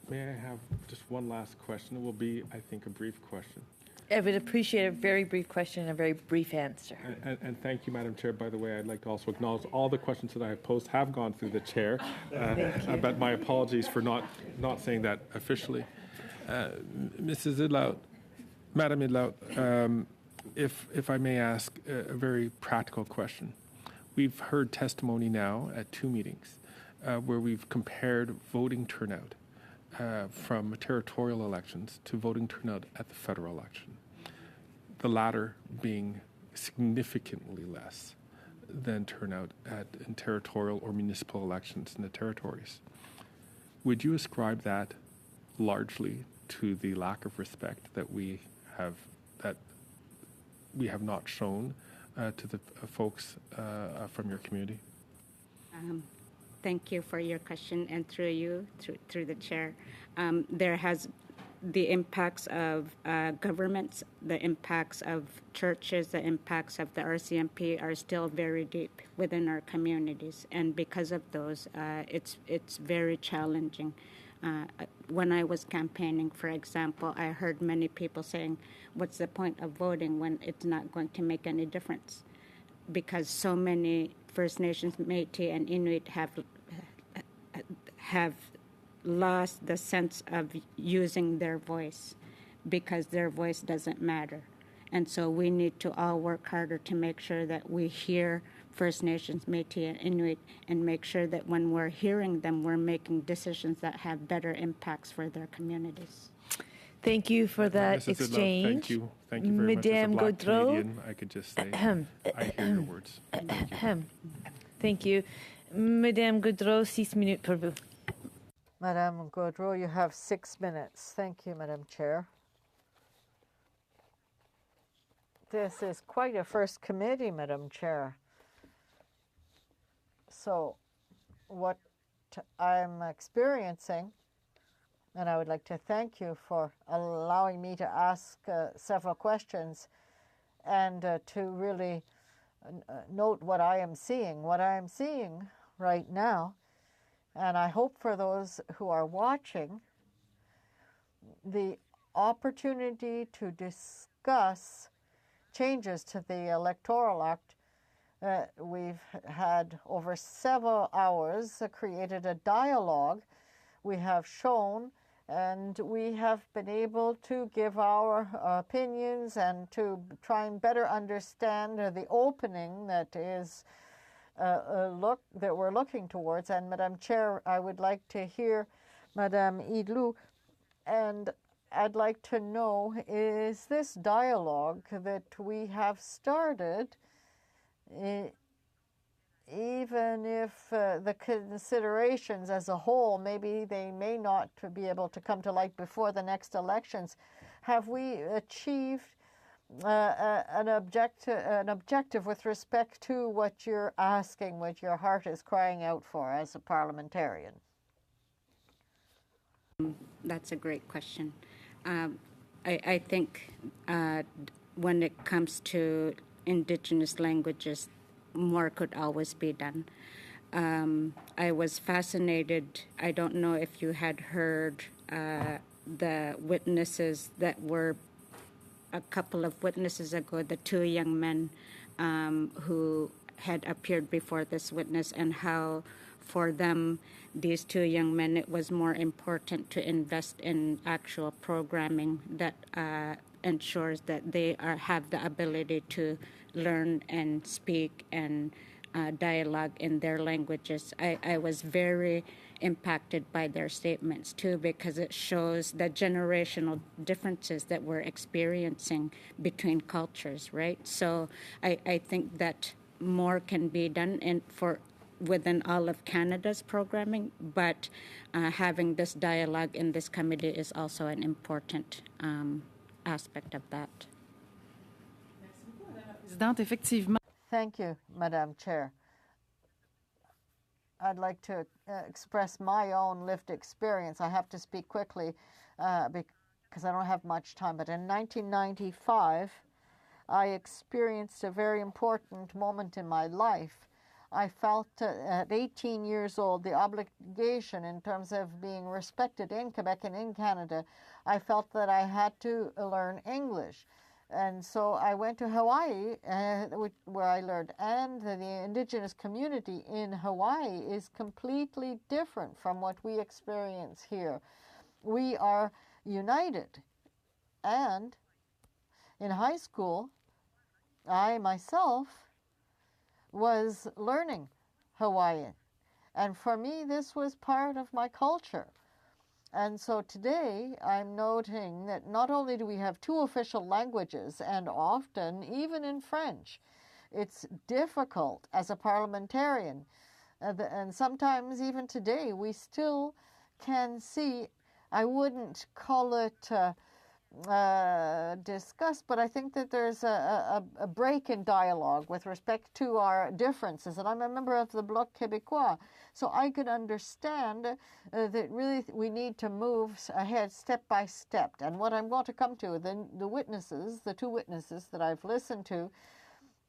May I have just one last question? It will be, I think, a brief question. I would appreciate a very brief question and a very brief answer. And thank you, Madam Chair. By the way, I'd like to also acknowledge all the questions that I have posed have gone through the chair. But my apologies for not saying that officially. Mrs. Idlout, Madam Idlout, if I may ask a very practical question. We've heard testimony now at 2 meetings where we've compared voting turnout from territorial elections to voting turnout at the federal election, the latter being significantly less than turnout in territorial or municipal elections in the territories. Would you ascribe that largely to the lack of respect that we have not shown to the folks from your community? Thank you for your question, and through the chair. There has the impacts of governments, the impacts of churches, the impacts of the RCMP are still very deep within our communities, and because of those, it's very challenging. When I was campaigning, for example, I heard many people saying, "What's the point of voting when it's not going to make any difference?" Because so many First Nations, Métis, and Inuit have lost the sense of using their voice because their voice doesn't matter. And so we need to all work harder to make sure that we hear First Nations, Métis, and Inuit, and make sure that when we're hearing them, we're making decisions that have better impacts for their communities. Thank you for that Mrs. Idlout, exchange. Thank you very much. As a Madame Black Gaudreau. Canadian, I could just say, I hear your words. Thank you. Thank you. Madame Gaudreau, 6 minutes pour vous. Madame Gaudreau, you have 6 minutes. Thank you, Madam Chair. This is quite a first committee, Madam Chair. So what I'm experiencing, and I would like to thank you for allowing me to ask several questions and to really note what I am seeing. What I am seeing right now, and I hope for those who are watching, the opportunity to discuss changes to the Electoral Act. We've had over several hours created a dialogue. We have shown and we have been able to give our opinions and to try and better understand the opening that is that we're looking towards. And Madam Chair, I would like to hear Madame Idlout, and I'd like to know, is this dialogue that we have started, even if the considerations as a whole, maybe they may not be able to come to light before the next elections, have we achieved an objective with respect to what you're asking, what your heart is crying out for as a parliamentarian? That's a great question. I think when it comes to Indigenous languages, more could always be done. I was fascinated. I don't know if you had heard the witnesses that were a couple of witnesses ago, the two young men who had appeared before this witness, and how for them, these two young men, it was more important to invest in actual programming that ensures that they have the ability to learn and speak and dialogue in their languages. I was very impacted by their statements too, because it shows the generational differences that we're experiencing between cultures, right? So I think that more can be done within all of Canada's programming, but having this dialogue in this committee is also an important aspect of that. Thank you, Madam Chair. I'd like to express my own lived experience. I have to speak quickly because I don't have much time, but in 1995, I experienced a very important moment in my life. I felt at 18 years old the obligation in terms of being respected in Quebec and in Canada. I felt that I had to learn English. And so I went to Hawaii, where I learned. And the Indigenous community in Hawaii is completely different from what we experience here. We are united. And in high school, I myself was learning Hawaiian. And for me, this was part of my culture. And so today, I'm noting that not only do we have two official languages, and often, even in French, it's difficult as a parliamentarian. And sometimes, even today, we still can see, I wouldn't call it discussed, but I think that there's a break in dialogue with respect to our differences. And I'm a member of the Bloc Québécois, so I could understand that really we need to move ahead step by step. And what I'm going to come to, the witnesses, the two witnesses that I've listened to,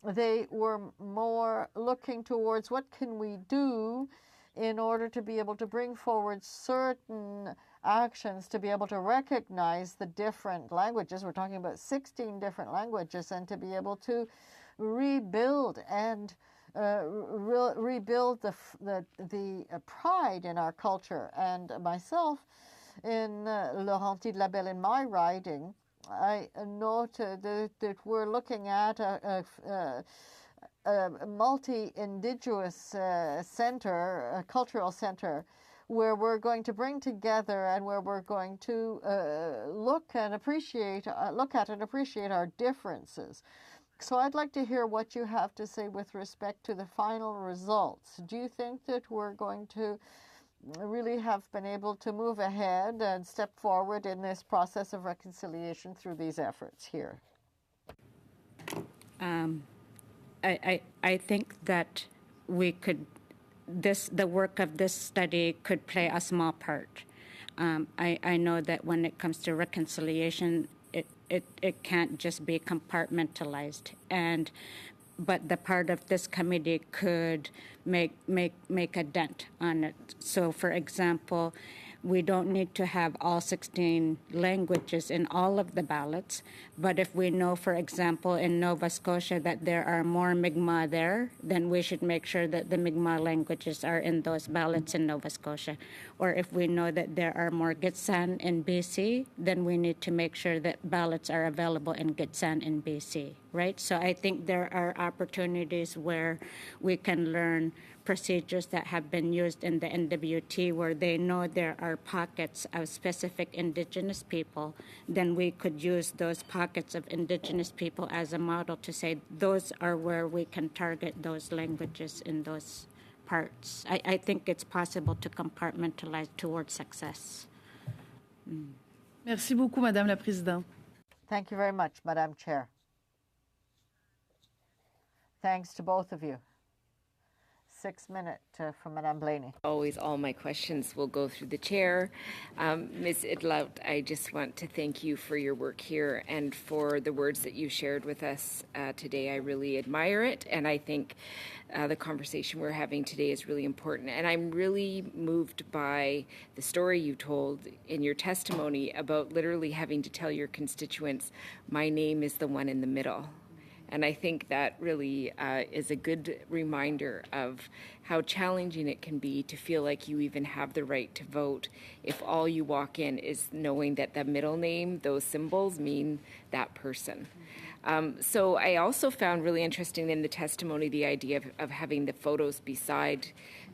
they were more looking towards what can we do in order to be able to bring forward certain actions to be able to recognize the different languages. We're talking about 16 different languages, and to be able to rebuild and rebuild the pride in our culture. And myself, in Laurentides de la Belle, in my riding, I noted that we're looking at a multi-indigenous center, a cultural center, where we're going to bring together and where we're going to look at and appreciate our differences. So I'd like to hear what you have to say with respect to the final results. Do you think that we're going to really have been able to move ahead and step forward in this process of reconciliation through these efforts here? I think that we could, the work of this study could play a small part. I know that when it comes to reconciliation, it can't just be compartmentalized, but the part of this committee could make a dent on it. So, for example, we don't need to have all 16 languages in all of the ballots, but if we know, for example, in Nova Scotia that there are more Mi'kmaq there, then we should make sure that the Mi'kmaq languages are in those ballots in Nova Scotia. Or if we know that there are more Gitxsan in BC, then we need to make sure that ballots are available in Gitxsan in BC. right? So I think there are opportunities where we can learn procedures that have been used in the NWT where they know there are pockets of specific Indigenous people. Then we could use those pockets of Indigenous people as a model to say those are where we can target those languages in those parts. I think it's possible to compartmentalize towards success. Merci beaucoup, Madame la Présidente. Thank you very much, Madam Chair. Thanks to both of you. 6 minutes from Madame Blaney. Always, all my questions will go through the chair. Ms. Idlout, I just want to thank you for your work here and for the words that you shared with us today. I really admire it, and I think the conversation we're having today is really important. And I'm really moved by the story you told in your testimony about literally having to tell your constituents, my name is the one in the middle. And I think that really is a good reminder of how challenging it can be to feel like you even have the right to vote if all you walk in is knowing that the middle name, those symbols mean that person. So I also found really interesting in the testimony the idea of having the photos beside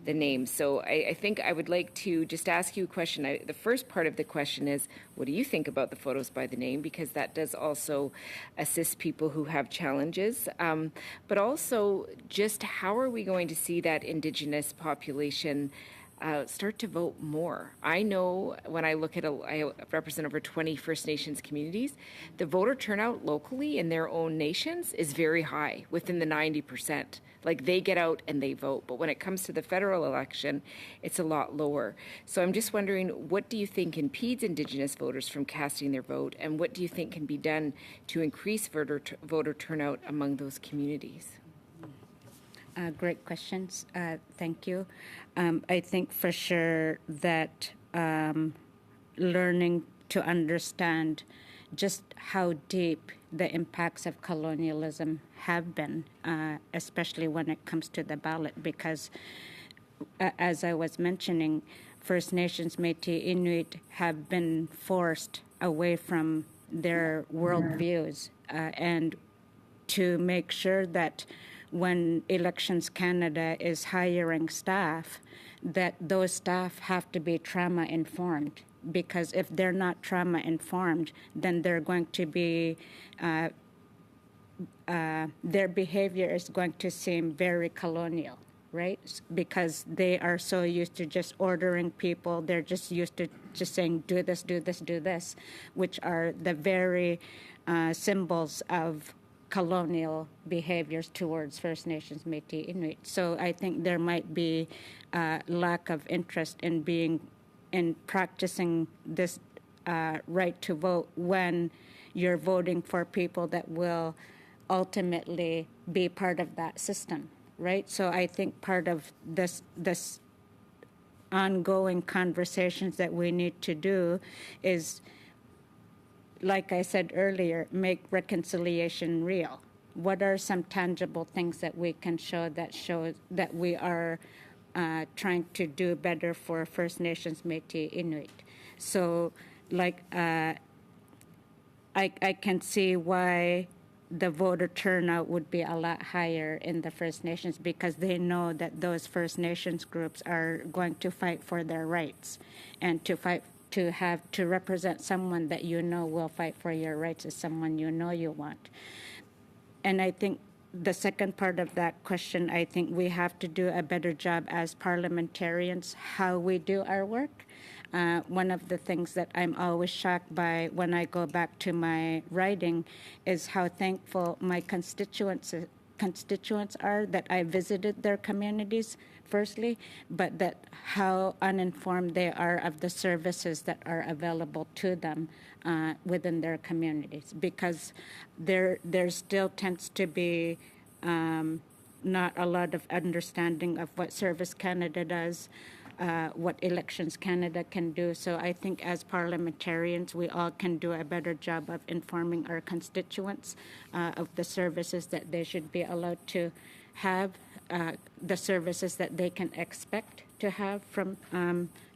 the names. So I think I would like to just ask you a question. The first part of the question is, what do you think about the photos by the name? Because that does also assist people who have challenges. But also, just how are we going to see that Indigenous population start to vote more? I know when I look at, I represent over 20 First Nations communities, the voter turnout locally in their own nations is very high, within the 90%. Like they get out and they vote. But when it comes to the federal election, it's a lot lower. So I'm just wondering, what do you think impedes Indigenous voters from casting their vote? And what do you think can be done to increase voter turnout among those communities? Great questions. Thank you. I think for sure that learning to understand just how deep the impacts of colonialism have been, especially when it comes to the ballot, because as I was mentioning, First Nations, Métis, Inuit have been forced away from their worldviews, and to make sure that when Elections Canada is hiring staff, that those staff have to be trauma-informed. Because if they're not trauma-informed, then they're going to be, their behavior is going to seem very colonial, right? Because they are so used to just ordering people. They're just used to just saying, do this, do this, do this, which are the very symbols of colonial behaviors towards First Nations, Métis, Inuit. So I think there might be lack of interest in practicing this right to vote when you're voting for people that will ultimately be part of that system, right? So I think part of this ongoing conversations that we need to do is, like I said earlier, make reconciliation real. What are some tangible things that we can show that we are trying to do better for First Nations, Métis, Inuit? So, like, I can see why the voter turnout would be a lot higher in the First Nations, because they know that those First Nations groups are going to fight for their rights, and to represent someone that you know will fight for your rights is someone you know you want. And I think the second part of that question, I think we have to do a better job as parliamentarians how we do our work. One of the things that I'm always shocked by when I go back to my writing is how thankful my constituents are that I visited their communities, firstly, but that how uninformed they are of the services that are available to them within their communities, because there still tends to be not a lot of understanding of what Service Canada does, what Elections Canada can do. So I think as parliamentarians, we all can do a better job of informing our constituents of the services that they should be allowed to have, the services that they can expect to have from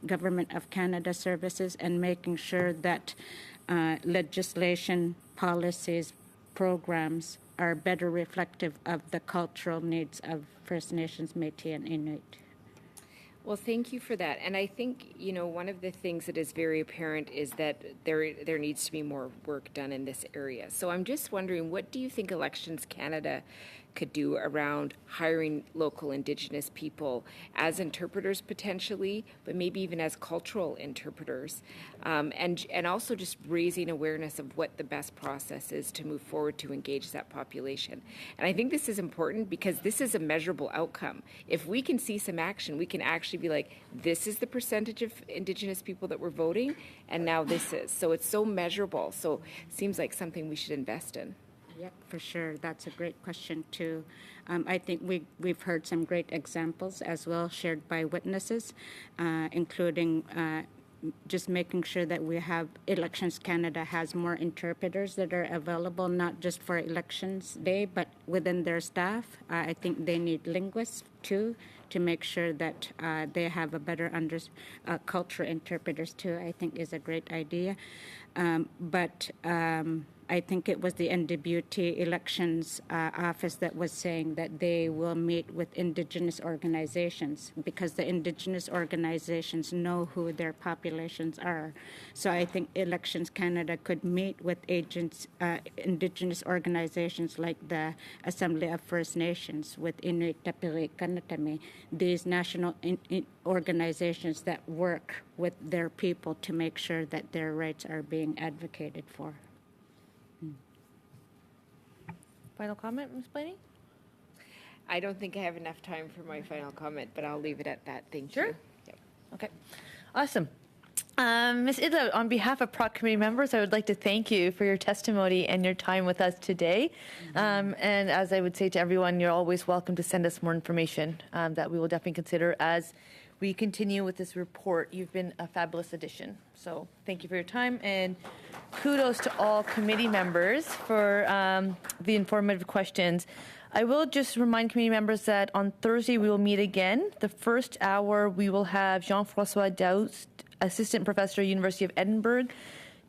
Government of Canada services, and making sure that legislation, policies, programs are better reflective of the cultural needs of First Nations, Métis, and Inuit. Well, thank you for that. And I think, one of the things that is very apparent is that there needs to be more work done in this area. So I'm just wondering, what do you think Elections Canada could do around hiring local Indigenous people as interpreters potentially, but maybe even as cultural interpreters, and also just raising awareness of what the best process is to move forward to engage that population. And I think this is important because this is a measurable outcome. If we can see some action, we can actually be like, this is the percentage of Indigenous people that were voting, and now this is. So it's so measurable. So it seems like something we should invest in. Yeah, for sure. That's a great question, too. I think we've heard some great examples as well shared by witnesses, including just making sure that we have Elections Canada has more interpreters that are available, not just for Elections Day, but within their staff. I think they need linguists, too, to make sure that they have a better cultural interpreters, too, I think is a great idea. But I think it was the NWT Elections Office that was saying that they will meet with Indigenous organizations because the Indigenous organizations know who their populations are. So I think Elections Canada could meet with Indigenous organizations like the Assembly of First Nations, with Inuit Tapiri Kanatami, these national organizations that work with their people to make sure that their rights are being advocated for. Final comment, Ms. Blaney? I don't think I have enough time for my final comment, but I'll leave it at that. Thank you. Sure. Yep. Okay. Awesome. Ms. Idla, on behalf of PROC committee members, I would like to thank you for your testimony and your time with us today. And as I would say to everyone, you're always welcome to send us more information that we will definitely consider as we continue with this report. You've been a fabulous addition. So thank you for your time, and kudos to all committee members for the informative questions. I will just remind committee members that on Thursday we will meet again. The first hour we will have Jean-François Daoust, Assistant Professor, University of Edinburgh,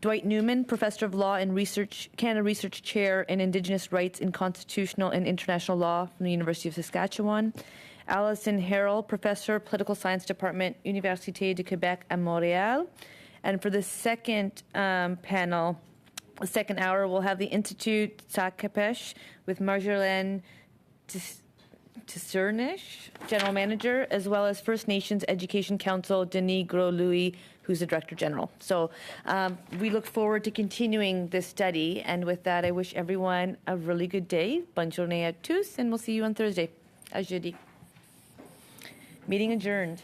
Dwight Newman, Professor of Law and Research, Canada Research Chair in Indigenous Rights in Constitutional and International Law from the University of Saskatchewan, Alison Harrell, Professor, Political Science Department, Université de Québec à Montréal. And for the second panel, the second hour, we'll have the Institute Sakapesh with Marjolaine Tissernish, General Manager, as well as First Nations Education Council, Denis Gros-Louis, who's the Director General. So we look forward to continuing this study. And with that, I wish everyone a really good day. Bonne journée à tous, and we'll see you on Thursday. À jeudi. Meeting adjourned.